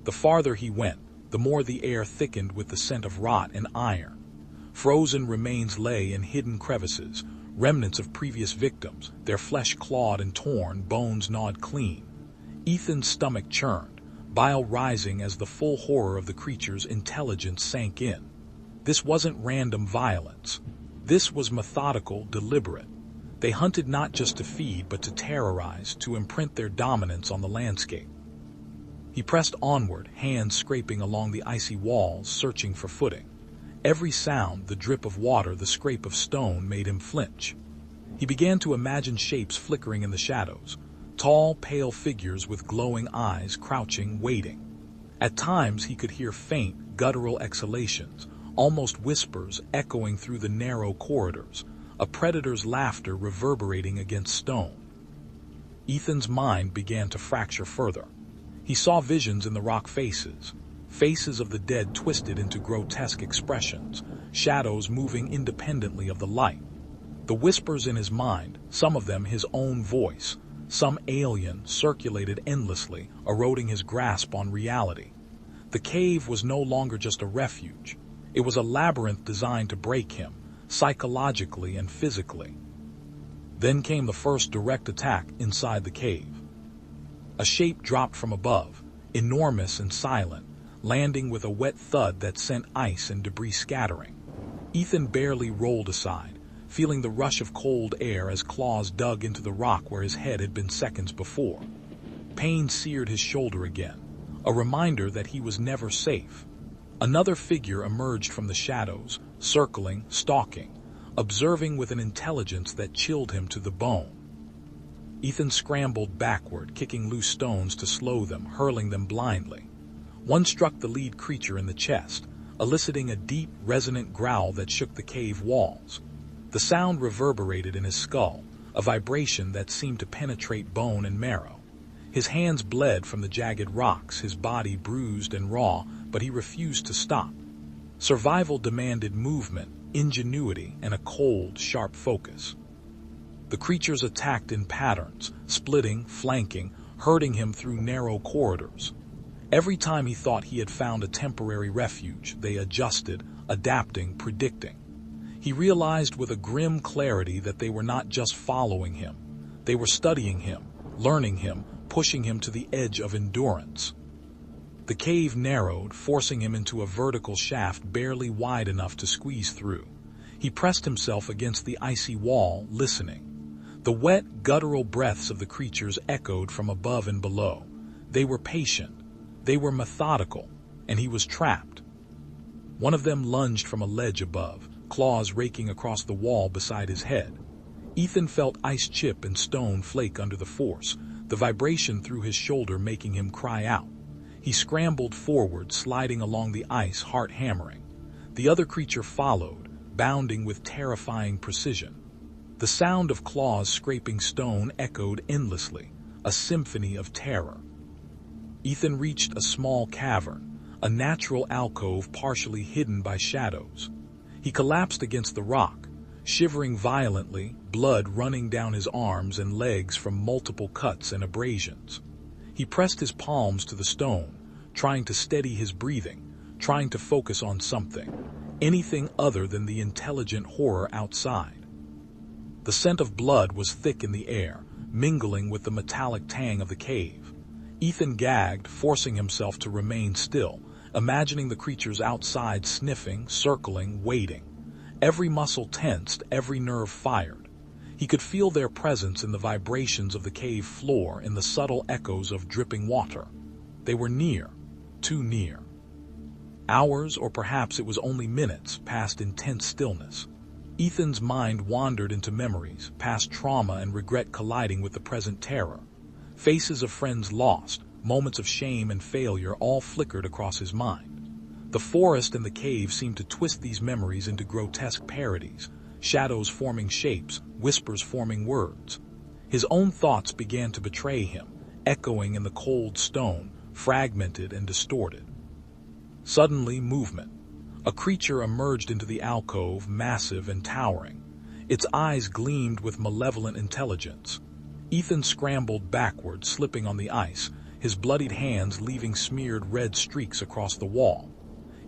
The farther he went, the more the air thickened with the scent of rot and iron. Frozen remains lay in hidden crevices, remnants of previous victims, their flesh clawed and torn, bones gnawed clean. Ethan's stomach churned, bile rising as the full horror of the creature's intelligence sank in. This wasn't random violence. This was methodical, deliberate. They hunted not just to feed, but to terrorize, to imprint their dominance on the landscape. He pressed onward, hands scraping along the icy walls, searching for footing. Every sound, the drip of water, the scrape of stone, made him flinch. He began to imagine shapes flickering in the shadows, tall, pale figures with glowing eyes, crouching, waiting. At times he could hear faint, guttural exhalations, almost whispers echoing through the narrow corridors, a predator's laughter reverberating against stone. Ethan's mind began to fracture further. He saw visions in the rock faces of the dead twisted into grotesque expressions, shadows moving independently of the light. The whispers in his mind, some of them his own voice, some alien, circulated endlessly, eroding his grasp on reality. The cave was no longer just a refuge. It was a labyrinth designed to break him, psychologically and physically. Then came the first direct attack inside the cave. A shape dropped from above, enormous and silent, landing with a wet thud that sent ice and debris scattering. Ethan barely rolled aside, feeling the rush of cold air as claws dug into the rock where his head had been seconds before. Pain seared his shoulder again, a reminder that he was never safe. Another figure emerged from the shadows, circling, stalking, observing with an intelligence that chilled him to the bone. Ethan scrambled backward, kicking loose stones to slow them, hurling them blindly. One struck the lead creature in the chest, eliciting a deep, resonant growl that shook the cave walls. The sound reverberated in his skull, a vibration that seemed to penetrate bone and marrow. His hands bled from the jagged rocks, his body bruised and raw, but he refused to stop. Survival demanded movement, ingenuity, and a cold, sharp focus. The creatures attacked in patterns, splitting, flanking, herding him through narrow corridors. Every time he thought he had found a temporary refuge, they adjusted, adapting, predicting. He realized with a grim clarity that they were not just following him. They were studying him, learning him, pushing him to the edge of endurance. The cave narrowed, forcing him into a vertical shaft barely wide enough to squeeze through. He pressed himself against the icy wall, listening. The wet, guttural breaths of the creatures echoed from above and below. They were patient, they were methodical, and he was trapped. One of them lunged from a ledge above, claws raking across the wall beside his head. Ethan felt ice chip and stone flake under the force, the vibration through his shoulder making him cry out. He scrambled forward, sliding along the ice, heart hammering. The other creature followed, bounding with terrifying precision. The sound of claws scraping stone echoed endlessly, a symphony of terror. Ethan reached a small cavern, a natural alcove partially hidden by shadows. He collapsed against the rock, shivering violently, blood running down his arms and legs from multiple cuts and abrasions. He pressed his palms to the stone, trying to steady his breathing, trying to focus on something, anything other than the intelligent horror outside. The scent of blood was thick in the air, mingling with the metallic tang of the cave. Ethan gagged, forcing himself to remain still, imagining the creatures outside sniffing, circling, waiting. Every muscle tensed, every nerve fired. He could feel their presence in the vibrations of the cave floor, in the subtle echoes of dripping water. They were near, too near. Hours, or perhaps it was only minutes, passed in tense stillness. Ethan's mind wandered into memories, past trauma and regret colliding with the present terror. Faces of friends lost, moments of shame and failure all flickered across his mind. The forest and the cave seemed to twist these memories into grotesque parodies, shadows forming shapes, whispers forming words. His own thoughts began to betray him, echoing in the cold stone, fragmented and distorted. Suddenly, movement. A creature emerged into the alcove, massive and towering. Its eyes gleamed with malevolent intelligence. Ethan scrambled backward, slipping on the ice, his bloodied hands leaving smeared red streaks across the wall.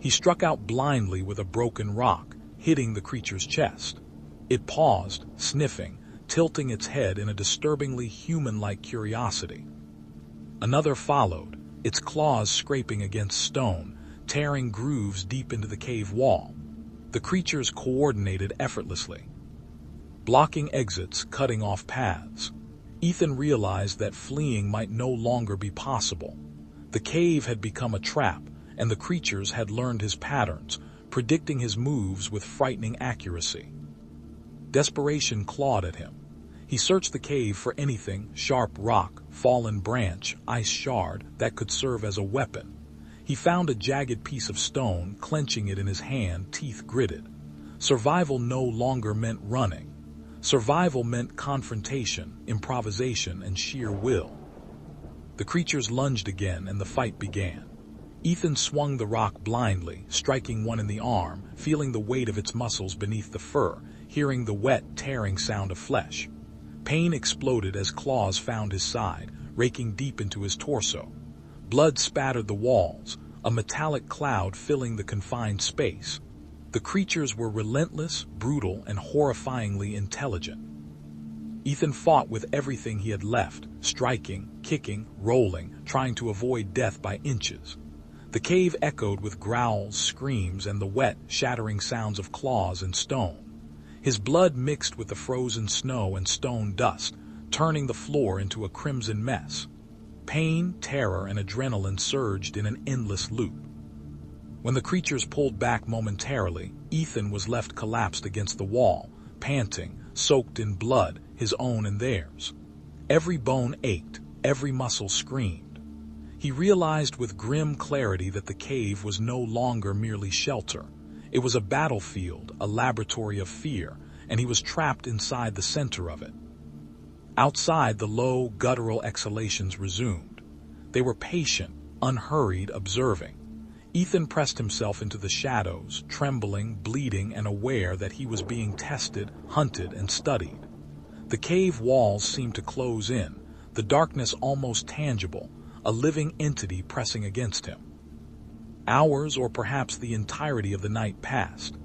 He struck out blindly with a broken rock, hitting the creature's chest. It paused, sniffing, tilting its head in a disturbingly human-like curiosity. Another followed, its claws scraping against stone, tearing grooves deep into the cave wall. The creatures coordinated effortlessly, blocking exits, cutting off paths. Ethan realized that fleeing might no longer be possible. The cave had become a trap, and the creatures had learned his patterns, predicting his moves with frightening accuracy. Desperation clawed at him. He searched the cave for anything, sharp rock, fallen branch, ice shard, that could serve as a weapon. He found a jagged piece of stone, clenching it in his hand, teeth gritted. Survival no longer meant running. Survival meant confrontation, improvisation, and sheer will. The creatures lunged again, and the fight began. Ethan swung the rock blindly, striking one in the arm, feeling the weight of its muscles beneath the fur, hearing the wet, tearing sound of flesh. Pain exploded as claws found his side, raking deep into his torso. Blood spattered the walls, a metallic cloud filling the confined space. The creatures were relentless, brutal, and horrifyingly intelligent. Ethan fought with everything he had left, striking, kicking, rolling, trying to avoid death by inches. The cave echoed with growls, screams, and the wet, shattering sounds of claws and stone. His blood mixed with the frozen snow and stone dust, turning the floor into a crimson mess. Pain, terror, and adrenaline surged in an endless loop. When the creatures pulled back momentarily, Ethan was left collapsed against the wall, panting, soaked in blood, his own and theirs. Every bone ached, every muscle screamed. He realized with grim clarity that the cave was no longer merely shelter. It was a battlefield, a laboratory of fear, and he was trapped inside the center of it. Outside, the low, guttural exhalations resumed. They were patient, unhurried, observing. Ethan pressed himself into the shadows, trembling, bleeding, and aware that he was being tested, hunted, and studied. The cave walls seemed to close in, the darkness almost tangible, a living entity pressing against him. Hours, or perhaps the entirety of the night passed.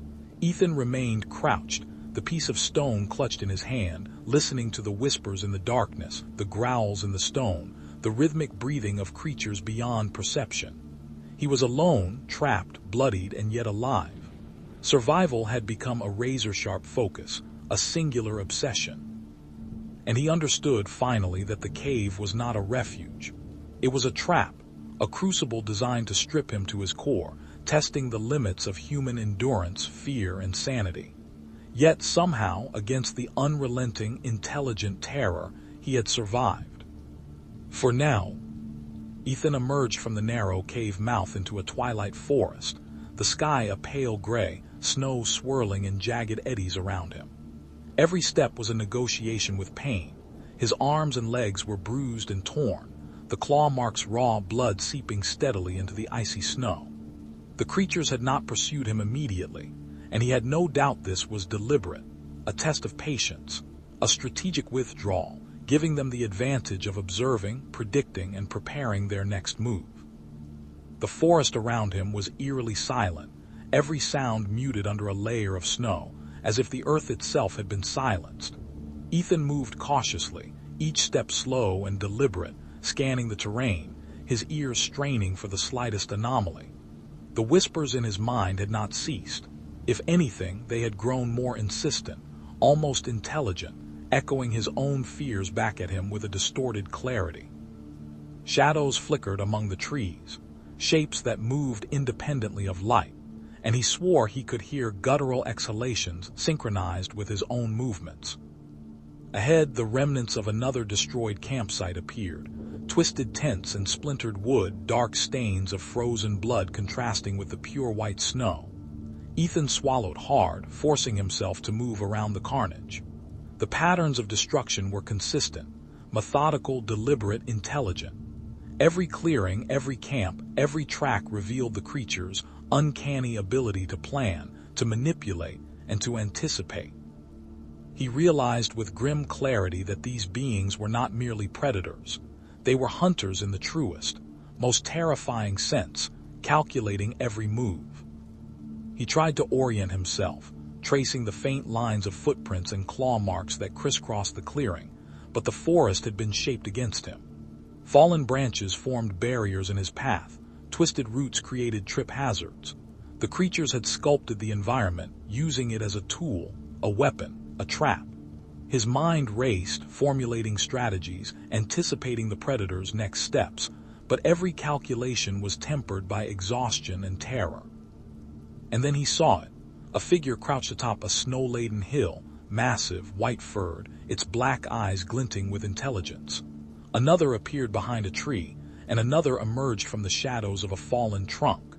Ethan remained crouched, the piece of stone clutched in his hand, listening to the whispers in the darkness, the growls in the stone, the rhythmic breathing of creatures beyond perception. He was alone, trapped, bloodied, and yet alive. Survival had become a razor-sharp focus, a singular obsession. And he understood finally that the cave was not a refuge. It was a trap, a crucible designed to strip him to his core, testing the limits of human endurance, fear, and sanity. Yet somehow, against the unrelenting, intelligent terror, he had survived. For now, Ethan emerged from the narrow cave mouth into a twilight forest, the sky a pale gray, snow swirling in jagged eddies around him. Every step was a negotiation with pain. His arms and legs were bruised and torn, the claw marks raw blood seeping steadily into the icy snow. The creatures had not pursued him immediately, and he had no doubt this was deliberate, a test of patience, a strategic withdrawal, giving them the advantage of observing, predicting, and preparing their next move. The forest around him was eerily silent, every sound muted under a layer of snow, as if the earth itself had been silenced. Ethan moved cautiously, each step slow and deliberate, scanning the terrain, his ears straining for the slightest anomaly. The whispers in his mind had not ceased. If anything, they had grown more insistent, almost intelligent, echoing his own fears back at him with a distorted clarity. Shadows flickered among the trees, shapes that moved independently of light, and he swore he could hear guttural exhalations synchronized with his own movements. Ahead, the remnants of another destroyed campsite appeared, twisted tents and splintered wood, dark stains of frozen blood contrasting with the pure white snow. Ethan swallowed hard, forcing himself to move around the carnage. The patterns of destruction were consistent, methodical, deliberate, intelligent. Every clearing, every camp, every track revealed the creature's uncanny ability to plan, to manipulate, and to anticipate. He realized with grim clarity that these beings were not merely predators. They were hunters in the truest, most terrifying sense, calculating every move. He tried to orient himself, tracing the faint lines of footprints and claw marks that crisscrossed the clearing, but the forest had been shaped against him. Fallen branches formed barriers in his path, twisted roots created trip hazards. The creatures had sculpted the environment, using it as a tool, a weapon, a trap. His mind raced, formulating strategies, anticipating the predator's next steps, but every calculation was tempered by exhaustion and terror. And then he saw it, a figure crouched atop a snow-laden hill, massive, white-furred, its black eyes glinting with intelligence. Another appeared behind a tree, and another emerged from the shadows of a fallen trunk.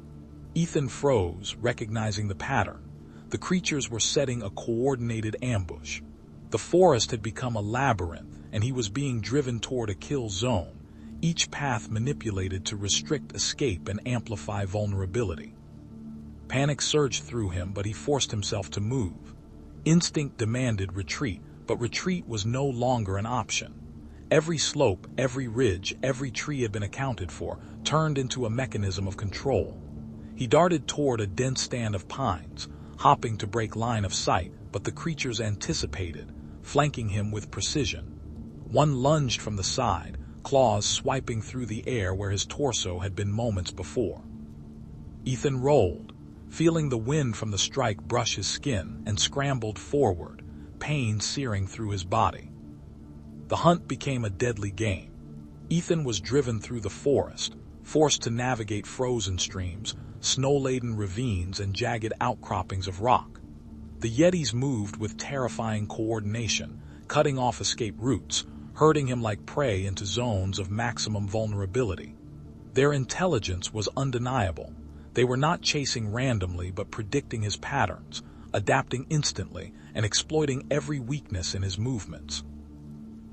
Ethan froze, recognizing the pattern. The creatures were setting a coordinated ambush. The forest had become a labyrinth, and he was being driven toward a kill zone, each path manipulated to restrict escape and amplify vulnerability. Panic surged through him, but he forced himself to move. Instinct demanded retreat, but retreat was no longer an option. Every slope, every ridge, every tree had been accounted for, turned into a mechanism of control. He darted toward a dense stand of pines, hopping to break line of sight, but the creatures anticipated, flanking him with precision. One lunged from the side, claws swiping through the air where his torso had been moments before. Ethan rolled, feeling the wind from the strike brush his skin, and scrambled forward, pain searing through his body. The hunt became a deadly game. Ethan was driven through the forest, forced to navigate frozen streams, snow-laden ravines, and jagged outcroppings of rock. The Yetis moved with terrifying coordination, cutting off escape routes, herding him like prey into zones of maximum vulnerability. Their intelligence was undeniable. They were not chasing randomly but predicting his patterns, adapting instantly, and exploiting every weakness in his movements.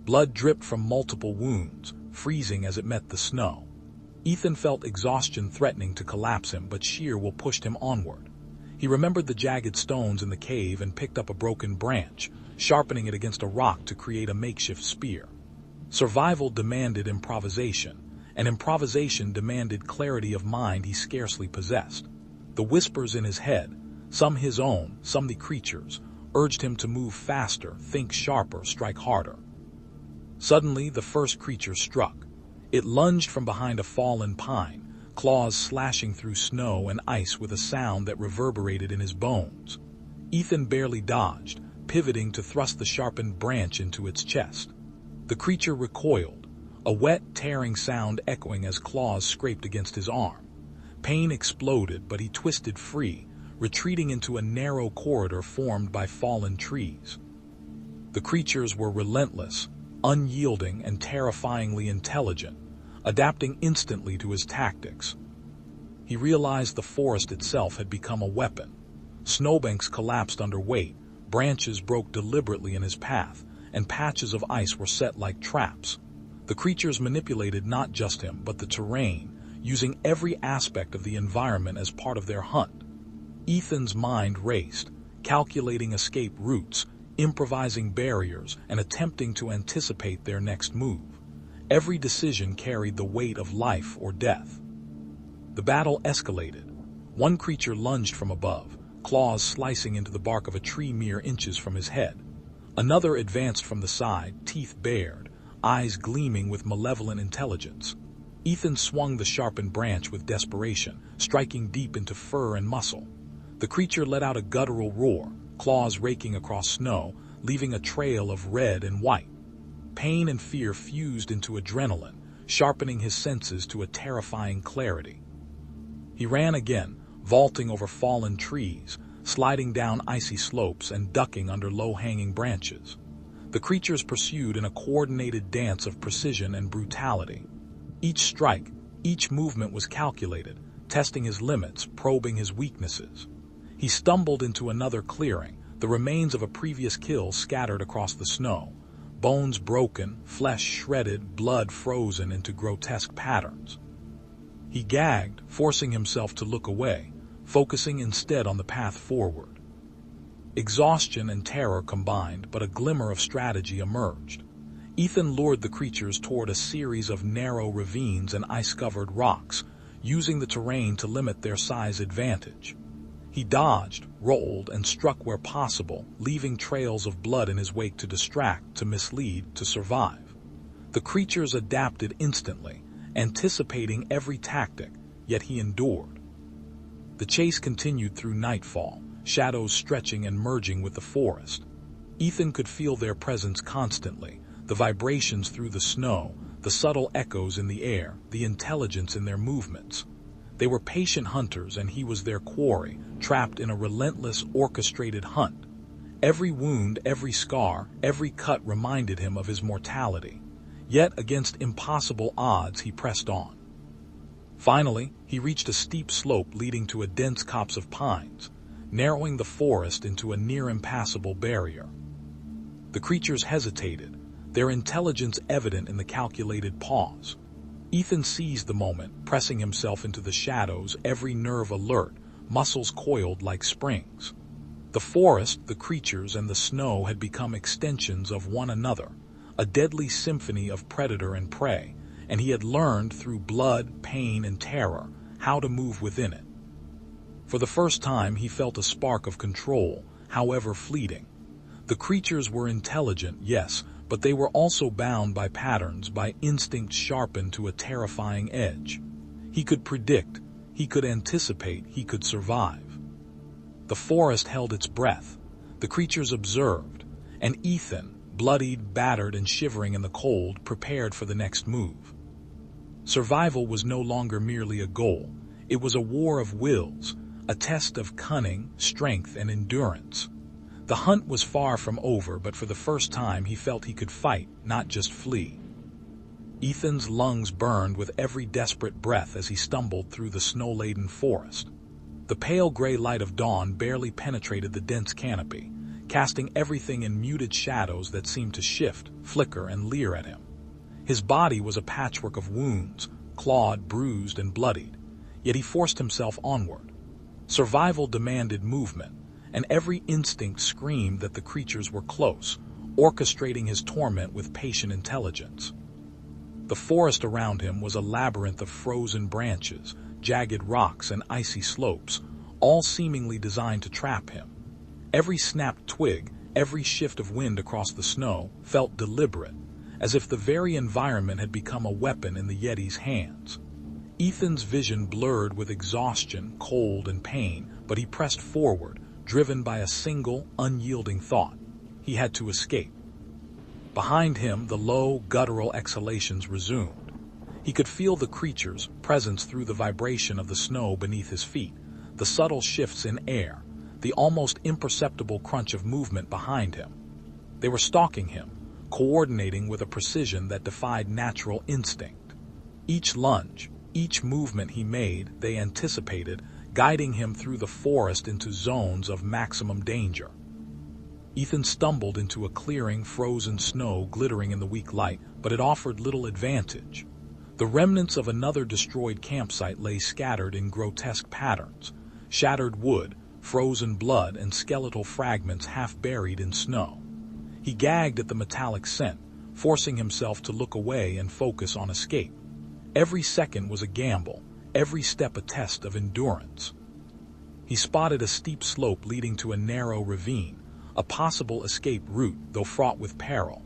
Blood dripped from multiple wounds, freezing as it met the snow. Ethan felt exhaustion threatening to collapse him, but sheer will pushed him onward. He remembered the jagged stones in the cave and picked up a broken branch, sharpening it against a rock to create a makeshift spear. Survival demanded improvisation, and improvisation demanded clarity of mind he scarcely possessed. The whispers in his head, some his own, some the creature's, urged him to move faster, think sharper, strike harder. Suddenly, the first creature struck. It lunged from behind a fallen pine, claws slashing through snow and ice with a sound that reverberated in his bones. Ethan barely dodged, pivoting to thrust the sharpened branch into its chest. The creature recoiled, a wet, tearing sound echoing as claws scraped against his arm. Pain exploded, but he twisted free, retreating into a narrow corridor formed by fallen trees. The creatures were relentless, unyielding, and terrifyingly intelligent, adapting instantly to his tactics. He realized the forest itself had become a weapon. Snowbanks collapsed under weight, branches broke deliberately in his path, and patches of ice were set like traps. The creatures manipulated not just him, but the terrain, using every aspect of the environment as part of their hunt. Ethan's mind raced, calculating escape routes, improvising barriers and attempting to anticipate their next move. Every decision carried the weight of life or death. The battle escalated. One creature lunged from above, claws slicing into the bark of a tree mere inches from his head. Another advanced from the side, teeth bared, eyes gleaming with malevolent intelligence. Ethan swung the sharpened branch with desperation, striking deep into fur and muscle. The creature let out a guttural roar, claws raking across snow, leaving a trail of red and white. Pain and fear fused into adrenaline, sharpening his senses to a terrifying clarity. He ran again, vaulting over fallen trees, sliding down icy slopes and ducking under low-hanging branches. The creatures pursued in a coordinated dance of precision and brutality. Each strike, each movement was calculated, testing his limits, probing his weaknesses. He stumbled into another clearing, the remains of a previous kill scattered across the snow. Bones broken, flesh shredded, blood frozen into grotesque patterns. He gagged, forcing himself to look away, focusing instead on the path forward. Exhaustion and terror combined, but a glimmer of strategy emerged. Ethan lured the creatures toward a series of narrow ravines and ice-covered rocks, using the terrain to limit their size advantage. He dodged, rolled, and struck where possible, leaving trails of blood in his wake to distract, to mislead, to survive. The creatures adapted instantly, anticipating every tactic, yet he endured. The chase continued through nightfall, shadows stretching and merging with the forest. Ethan could feel their presence constantly, the vibrations through the snow, the subtle echoes in the air, the intelligence in their movements. They were patient hunters and he was their quarry, trapped in a relentless, orchestrated hunt. Every wound, every scar, every cut reminded him of his mortality. Yet, against impossible odds, he pressed on. Finally, he reached a steep slope leading to a dense copse of pines, narrowing the forest into a near-impassable barrier. The creatures hesitated, their intelligence evident in the calculated pause. Ethan seized the moment, pressing himself into the shadows, every nerve alert, muscles coiled like springs. The forest, the creatures, and the snow had become extensions of one another, a deadly symphony of predator and prey, and he had learned through blood, pain, and terror how to move within it. For the first time, he felt a spark of control, however fleeting. The creatures were intelligent, yes, but they were also bound by patterns, by instincts sharpened to a terrifying edge. He could predict, he could anticipate, he could survive. The forest held its breath, the creatures observed, and Ethan, bloodied, battered, and shivering in the cold, prepared for the next move. Survival was no longer merely a goal, it was a war of wills, a test of cunning, strength, and endurance. The hunt was far from over, but for the first time he felt he could fight, not just flee. Ethan's lungs burned with every desperate breath as he stumbled through the snow-laden forest. The pale gray light of dawn barely penetrated the dense canopy, casting everything in muted shadows that seemed to shift, flicker, and leer at him. His body was a patchwork of wounds, clawed, bruised, and bloodied, yet he forced himself onward. Survival demanded movement, and every instinct screamed that the creatures were close, orchestrating his torment with patient intelligence. The forest around him was a labyrinth of frozen branches, jagged rocks, and icy slopes, all seemingly designed to trap him. Every snapped twig, every shift of wind across the snow felt deliberate, as if the very environment had become a weapon in the Yeti's hands. Ethan's vision blurred with exhaustion, cold, and pain, but he pressed forward, driven by a single, unyielding thought. He had to escape. Behind him, the low, guttural exhalations resumed. He could feel the creatures' presence through the vibration of the snow beneath his feet, the subtle shifts in air, the almost imperceptible crunch of movement behind him. They were stalking him, coordinating with a precision that defied natural instinct. Each lunge, each movement he made, they anticipated, guiding him through the forest into zones of maximum danger. Ethan stumbled into a clearing, frozen snow glittering in the weak light, but it offered little advantage. The remnants of another destroyed campsite lay scattered in grotesque patterns, shattered wood, frozen blood, and skeletal fragments half buried in snow. He gagged at the metallic scent, forcing himself to look away and focus on escape. Every second was a gamble, every step a test of endurance. He spotted a steep slope leading to a narrow ravine, a possible escape route, though fraught with peril.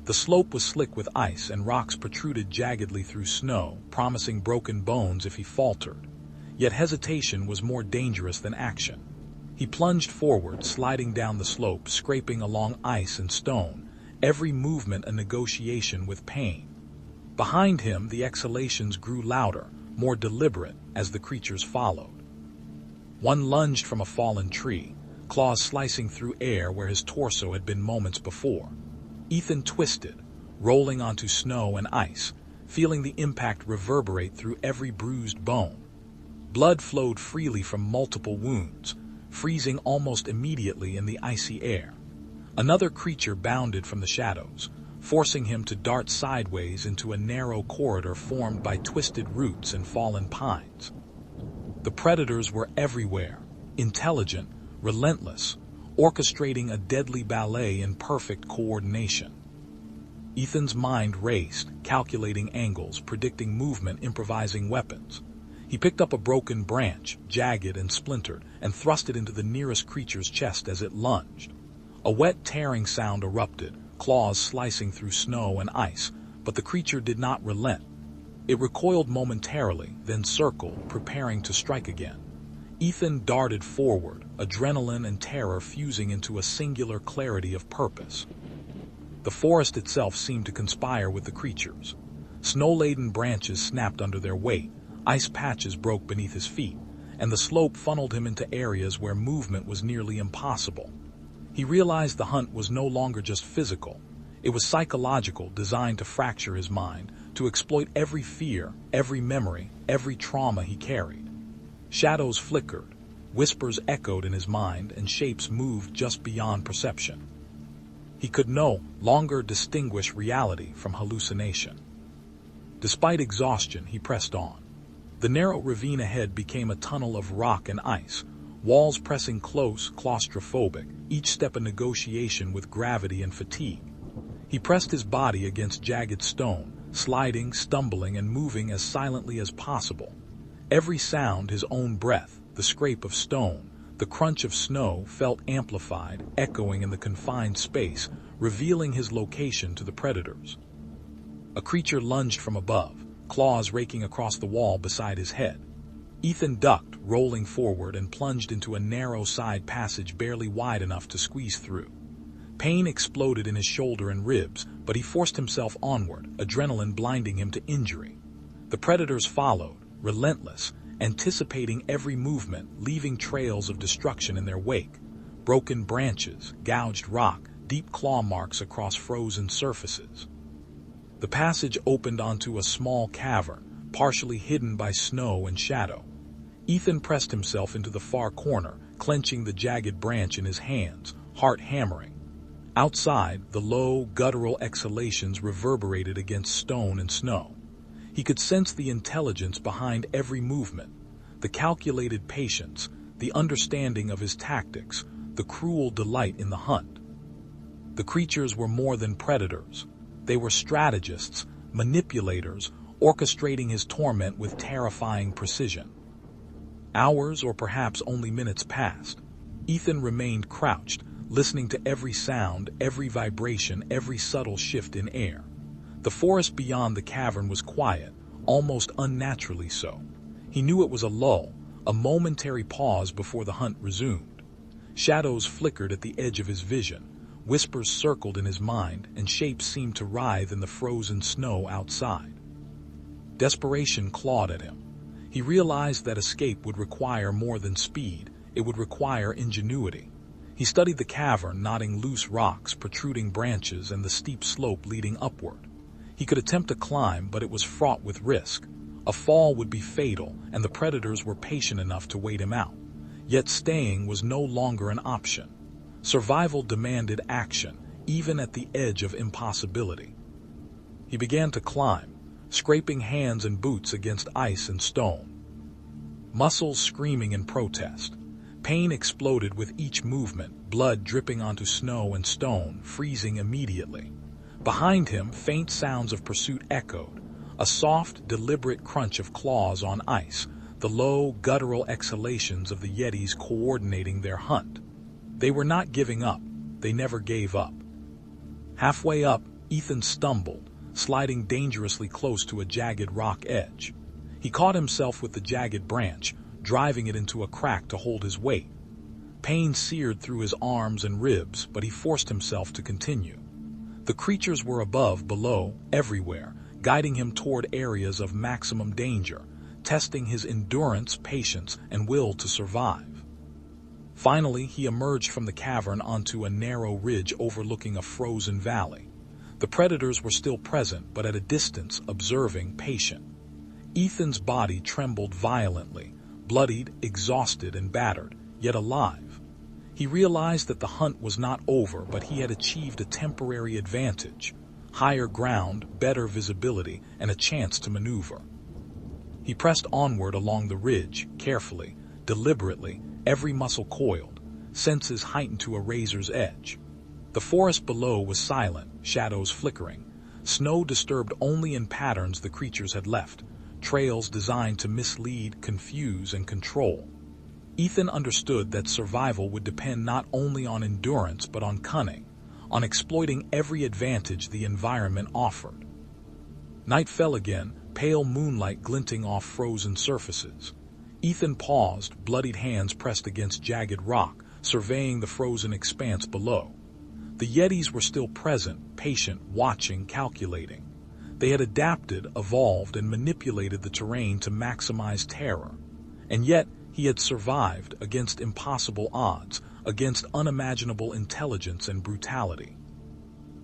The slope was slick with ice and rocks protruded jaggedly through snow, promising broken bones if he faltered. Yet hesitation was more dangerous than action. He plunged forward, sliding down the slope, scraping along ice and stone, every movement a negotiation with pain. Behind him, the exhalations grew louder, more deliberate, as the creatures followed. One lunged from a fallen tree, claws slicing through air where his torso had been moments before. Ethan twisted, rolling onto snow and ice, feeling the impact reverberate through every bruised bone. Blood flowed freely from multiple wounds, freezing almost immediately in the icy air. Another creature bounded from the shadows, forcing him to dart sideways into a narrow corridor formed by twisted roots and fallen pines. The predators were everywhere, intelligent, relentless, orchestrating a deadly ballet in perfect coordination. Ethan's mind raced, calculating angles, predicting movement, improvising weapons. He picked up a broken branch, jagged and splintered, and thrust it into the nearest creature's chest as it lunged. A wet tearing sound erupted, claws slicing through snow and ice, but the creature did not relent. It recoiled momentarily, then circled, preparing to strike again. Ethan darted forward, adrenaline and terror fusing into a singular clarity of purpose. The forest itself seemed to conspire with the creatures. Snow-laden branches snapped under their weight, ice patches broke beneath his feet, and the slope funneled him into areas where movement was nearly impossible. He realized the hunt was no longer just physical. It was psychological, designed to fracture his mind, to exploit every fear, every memory, every trauma he carried. Shadows flickered, whispers echoed in his mind, and shapes moved just beyond perception. He could no longer distinguish reality from hallucination. Despite exhaustion, he pressed on. The narrow ravine ahead became a tunnel of rock and ice, walls pressing close, claustrophobic, each step a negotiation with gravity and fatigue. He pressed his body against jagged stone, sliding, stumbling, and moving as silently as possible. Every sound, his own breath, the scrape of stone, the crunch of snow, felt amplified, echoing in the confined space, revealing his location to the predators. A creature lunged from above, claws raking across the wall beside his head. Ethan ducked, rolling forward, and plunged into a narrow side passage barely wide enough to squeeze through. Pain exploded in his shoulder and ribs, but he forced himself onward, adrenaline blinding him to injury. The predators followed, relentless, anticipating every movement, leaving trails of destruction in their wake. Broken branches, gouged rock, deep claw marks across frozen surfaces. The passage opened onto a small cavern, partially hidden by snow and shadow. Ethan pressed himself into the far corner, clenching the jagged branch in his hands, heart hammering. Outside, the low, guttural exhalations reverberated against stone and snow. He could sense the intelligence behind every movement, the calculated patience, the understanding of his tactics, the cruel delight in the hunt. The creatures were more than predators. They were strategists, manipulators, orchestrating his torment with terrifying precision. Hours, or perhaps only minutes, passed. Ethan remained crouched, listening to every sound, every vibration, every subtle shift in air. The forest beyond the cavern was quiet, almost unnaturally so. He knew it was a lull, a momentary pause before the hunt resumed. Shadows flickered at the edge of his vision, whispers circled in his mind, and shapes seemed to writhe in the frozen snow outside. Desperation clawed at him. He realized that escape would require more than speed, it would require ingenuity. He studied the cavern, noting loose rocks, protruding branches, and the steep slope leading upward. He could attempt to climb, but it was fraught with risk. A fall would be fatal, and the predators were patient enough to wait him out. Yet staying was no longer an option. Survival demanded action, even at the edge of impossibility. He began to climb, scraping hands and boots against ice and stone. Muscles screaming in protest. Pain exploded with each movement, blood dripping onto snow and stone, freezing immediately. Behind him, faint sounds of pursuit echoed, a soft, deliberate crunch of claws on ice, the low, guttural exhalations of the Yetis coordinating their hunt. They were not giving up. They never gave up. Halfway up, Ethan stumbled, sliding dangerously close to a jagged rock edge. He caught himself with the jagged branch, driving it into a crack to hold his weight. Pain seared through his arms and ribs, but he forced himself to continue. The creatures were above, below, everywhere, guiding him toward areas of maximum danger, testing his endurance, patience, and will to survive. Finally, he emerged from the cavern onto a narrow ridge overlooking a frozen valley. The predators were still present, but at a distance, observing, patient. Ethan's body trembled violently, bloodied, exhausted, and battered, yet alive. He realized that the hunt was not over, but he had achieved a temporary advantage: higher ground, better visibility, and a chance to maneuver. He pressed onward along the ridge, carefully, deliberately, every muscle coiled, senses heightened to a razor's edge. The forest below was silent, shadows flickering, snow disturbed only in patterns the creatures had left, trails designed to mislead, confuse, and control. Ethan understood that survival would depend not only on endurance but on cunning, on exploiting every advantage the environment offered. Night fell again, pale moonlight glinting off frozen surfaces. Ethan paused, bloodied hands pressed against jagged rock, surveying the frozen expanse below. The Yetis were still present, patient, watching, calculating. They had adapted, evolved, and manipulated the terrain to maximize terror. And yet, he had survived against impossible odds, against unimaginable intelligence and brutality.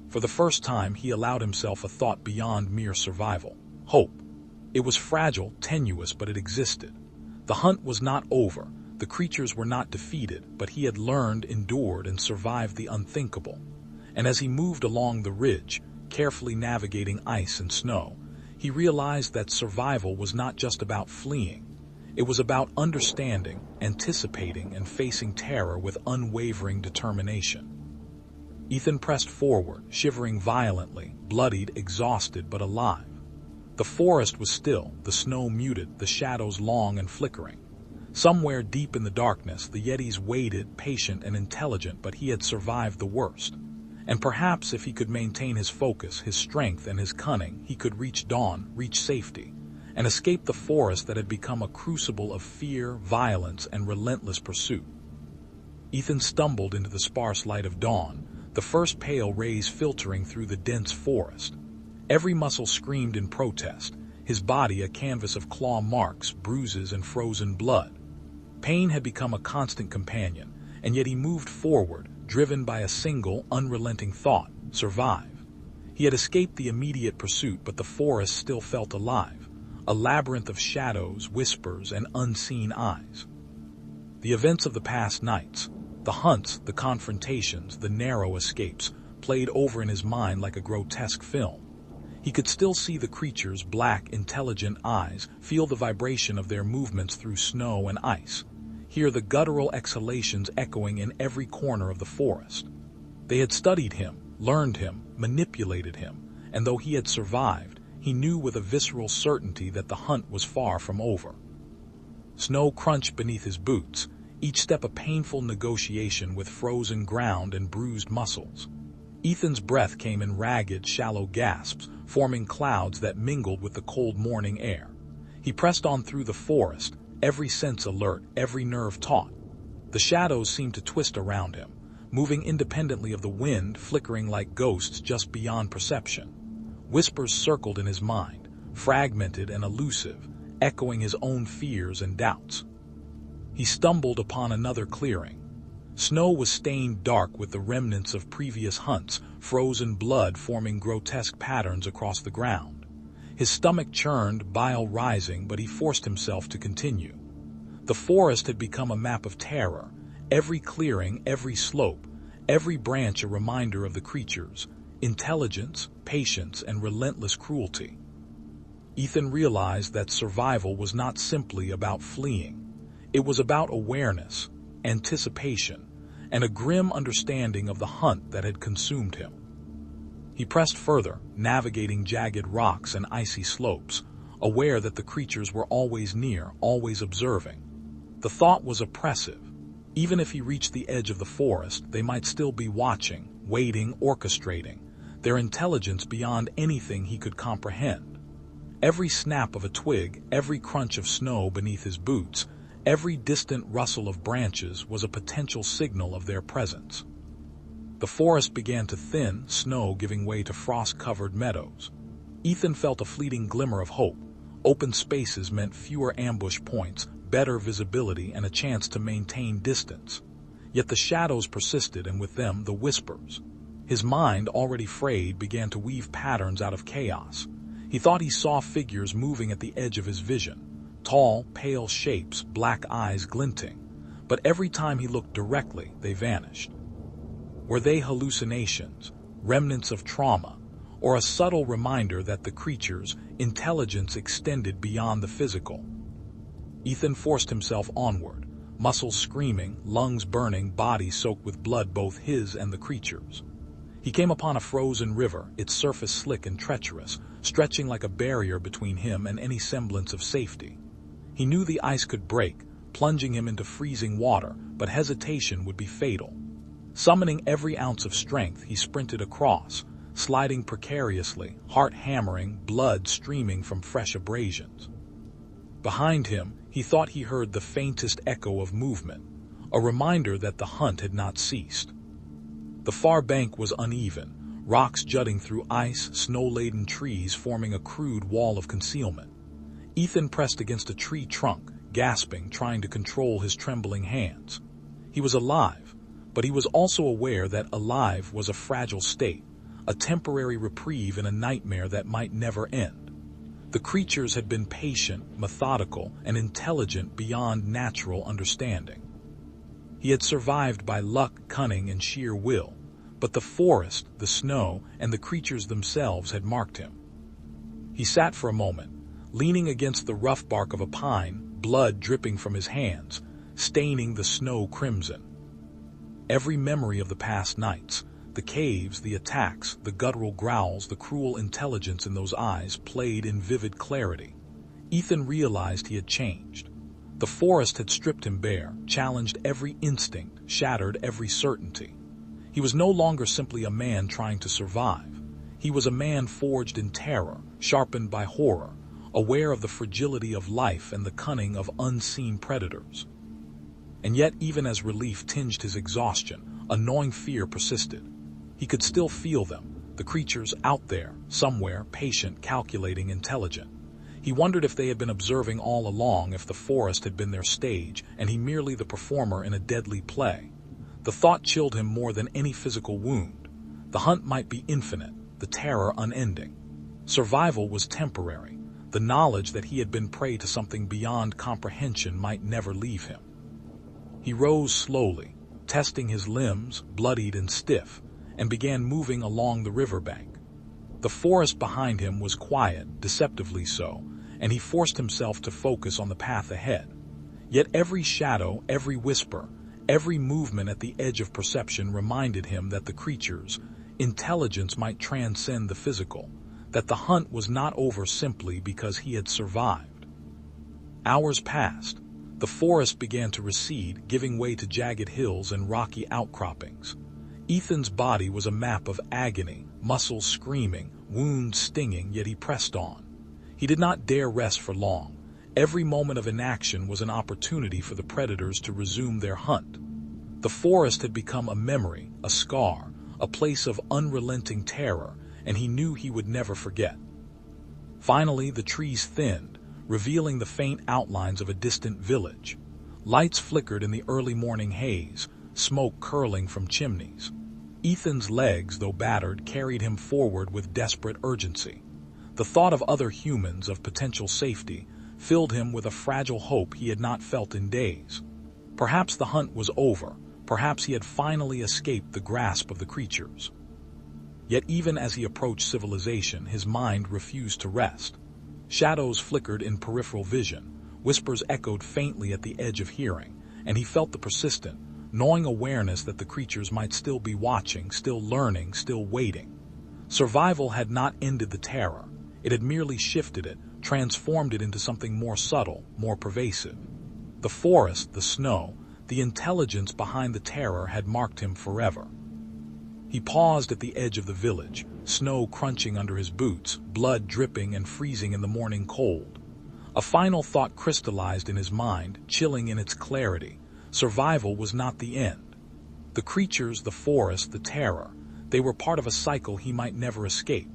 For the first time, he allowed himself a thought beyond mere survival: hope. It was fragile, tenuous, but it existed. The hunt was not over, the creatures were not defeated, but he had learned, endured, and survived the unthinkable. And as he moved along the ridge, carefully navigating ice and snow, he realized that survival was not just about fleeing. It was about understanding, anticipating, and facing terror with unwavering determination. Ethan pressed forward, shivering violently, bloodied, exhausted, but alive. The forest was still, the snow muted, the shadows long and flickering. Somewhere deep in the darkness, the Yetis waited, patient and intelligent, but he had survived the worst. And perhaps if he could maintain his focus, his strength, and his cunning, he could reach dawn, reach safety, and escape the forest that had become a crucible of fear, violence, and relentless pursuit. Ethan stumbled into the sparse light of dawn, the first pale rays filtering through the dense forest. Every muscle screamed in protest, his body a canvas of claw marks, bruises, and frozen blood. Pain had become a constant companion, and yet he moved forward, driven by a single, unrelenting thought: survive. He had escaped the immediate pursuit, but the forest still felt alive, a labyrinth of shadows, whispers, and unseen eyes. The events of the past nights, the hunts, the confrontations, the narrow escapes, played over in his mind like a grotesque film. He could still see the creatures' black, intelligent eyes, feel the vibration of their movements through snow and ice, hear the guttural exhalations echoing in every corner of the forest. They had studied him, learned him, manipulated him, and though he had survived, he knew with a visceral certainty that the hunt was far from over. Snow crunched beneath his boots, each step a painful negotiation with frozen ground and bruised muscles. Ethan's breath came in ragged, shallow gasps, forming clouds that mingled with the cold morning air. He pressed on through the forest, every sense alert, every nerve taut. The shadows seemed to twist around him, moving independently of the wind, flickering like ghosts just beyond perception. Whispers circled in his mind, fragmented and elusive, echoing his own fears and doubts. He stumbled upon another clearing. Snow was stained dark with the remnants of previous hunts, frozen blood forming grotesque patterns across the ground. His stomach churned, bile rising, but he forced himself to continue. The forest had become a map of terror, every clearing, every slope, every branch a reminder of the creatures, intelligence, patience, and relentless cruelty. Ethan realized that survival was not simply about fleeing. It was about awareness, anticipation, and a grim understanding of the hunt that had consumed him. He pressed further, navigating jagged rocks and icy slopes, aware that the creatures were always near, always observing. The thought was oppressive. Even if he reached the edge of the forest, they might still be watching, waiting, orchestrating, their intelligence beyond anything he could comprehend. Every snap of a twig, every crunch of snow beneath his boots, every distant rustle of branches was a potential signal of their presence. The forest began to thin, snow giving way to frost-covered meadows. Ethan felt a fleeting glimmer of hope. Open spaces meant fewer ambush points, better visibility, and a chance to maintain distance. Yet the shadows persisted, and with them the whispers. His mind, already frayed, began to weave patterns out of chaos. He thought he saw figures moving at the edge of his vision. Tall, pale shapes, black eyes glinting. But every time he looked directly, they vanished. Were they hallucinations, remnants of trauma, or a subtle reminder that the creature's intelligence extended beyond the physical? Ethan forced himself onward, muscles screaming, lungs burning, body soaked with blood, both his and the creature's. He came upon a frozen river, its surface slick and treacherous, stretching like a barrier between him and any semblance of safety. He knew the ice could break, plunging him into freezing water, but hesitation would be fatal. Summoning every ounce of strength, he sprinted across, sliding precariously, heart hammering, blood streaming from fresh abrasions. Behind him, he thought he heard the faintest echo of movement, a reminder that the hunt had not ceased. The far bank was uneven, rocks jutting through ice, snow-laden trees forming a crude wall of concealment. Ethan pressed against a tree trunk, gasping, trying to control his trembling hands. He was alive, but he was also aware that alive was a fragile state, a temporary reprieve in a nightmare that might never end. The creatures had been patient, methodical, and intelligent beyond natural understanding. He had survived by luck, cunning, and sheer will, but the forest, the snow, and the creatures themselves had marked him. He sat for a moment, leaning against the rough bark of a pine, blood dripping from his hands, staining the snow crimson. Every memory of the past nights, the caves, the attacks, the guttural growls, the cruel intelligence in those eyes played in vivid clarity. Ethan realized he had changed. The forest had stripped him bare, challenged every instinct, shattered every certainty. He was no longer simply a man trying to survive. He was a man forged in terror, sharpened by horror, aware of the fragility of life and the cunning of unseen predators. And yet, even as relief tinged his exhaustion, a gnawing fear persisted. He could still feel them, the creatures out there, somewhere, patient, calculating, intelligent. He wondered if they had been observing all along, if the forest had been their stage, and he merely the performer in a deadly play. The thought chilled him more than any physical wound. The hunt might be infinite, the terror unending. Survival was temporary. The knowledge that he had been prey to something beyond comprehension might never leave him. He rose slowly, testing his limbs, bloodied and stiff, and began moving along the riverbank. The forest behind him was quiet, deceptively so, and he forced himself to focus on the path ahead. Yet every shadow, every whisper, every movement at the edge of perception reminded him that the creature's intelligence might transcend the physical, that the hunt was not over simply because he had survived. Hours passed. The forest began to recede, giving way to jagged hills and rocky outcroppings. Ethan's body was a map of agony, muscles screaming, wounds stinging, yet he pressed on. He did not dare rest for long. Every moment of inaction was an opportunity for the predators to resume their hunt. The forest had become a memory, a scar, a place of unrelenting terror, and he knew he would never forget. Finally, the trees thinned, revealing the faint outlines of a distant village. Lights flickered in the early morning haze, smoke curling from chimneys. Ethan's legs, though battered, carried him forward with desperate urgency. The thought of other humans, of potential safety, filled him with a fragile hope he had not felt in days. Perhaps the hunt was over. Perhaps he had finally escaped the grasp of the creatures. Yet even as he approached civilization, his mind refused to rest. Shadows flickered in peripheral vision, whispers echoed faintly at the edge of hearing, and he felt the persistent, gnawing awareness that the creatures might still be watching, still learning, still waiting. Survival had not ended the terror. It had merely shifted it, transformed it into something more subtle, more pervasive. The forest, the snow, the intelligence behind the terror had marked him forever. He paused at the edge of the village, snow crunching under his boots, blood dripping and freezing in the morning cold. A final thought crystallized in his mind, chilling in its clarity. Survival was not the end. The creatures, the forest, the terror, they were part of a cycle he might never escape.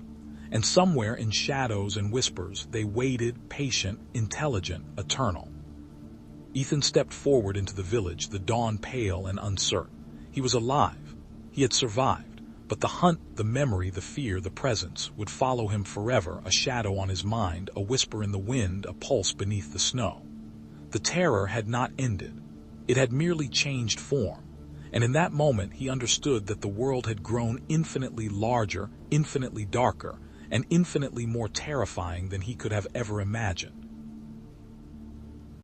And somewhere in shadows and whispers, they waited, patient, intelligent, eternal. Ethan stepped forward into the village, the dawn pale and uncertain. He was alive. He had survived. But the hunt, the memory, the fear, the presence would follow him forever, a shadow on his mind, a whisper in the wind, a pulse beneath the snow. The terror had not ended. It had merely changed form. And in that moment, he understood that the world had grown infinitely larger, infinitely darker, and infinitely more terrifying than he could have ever imagined.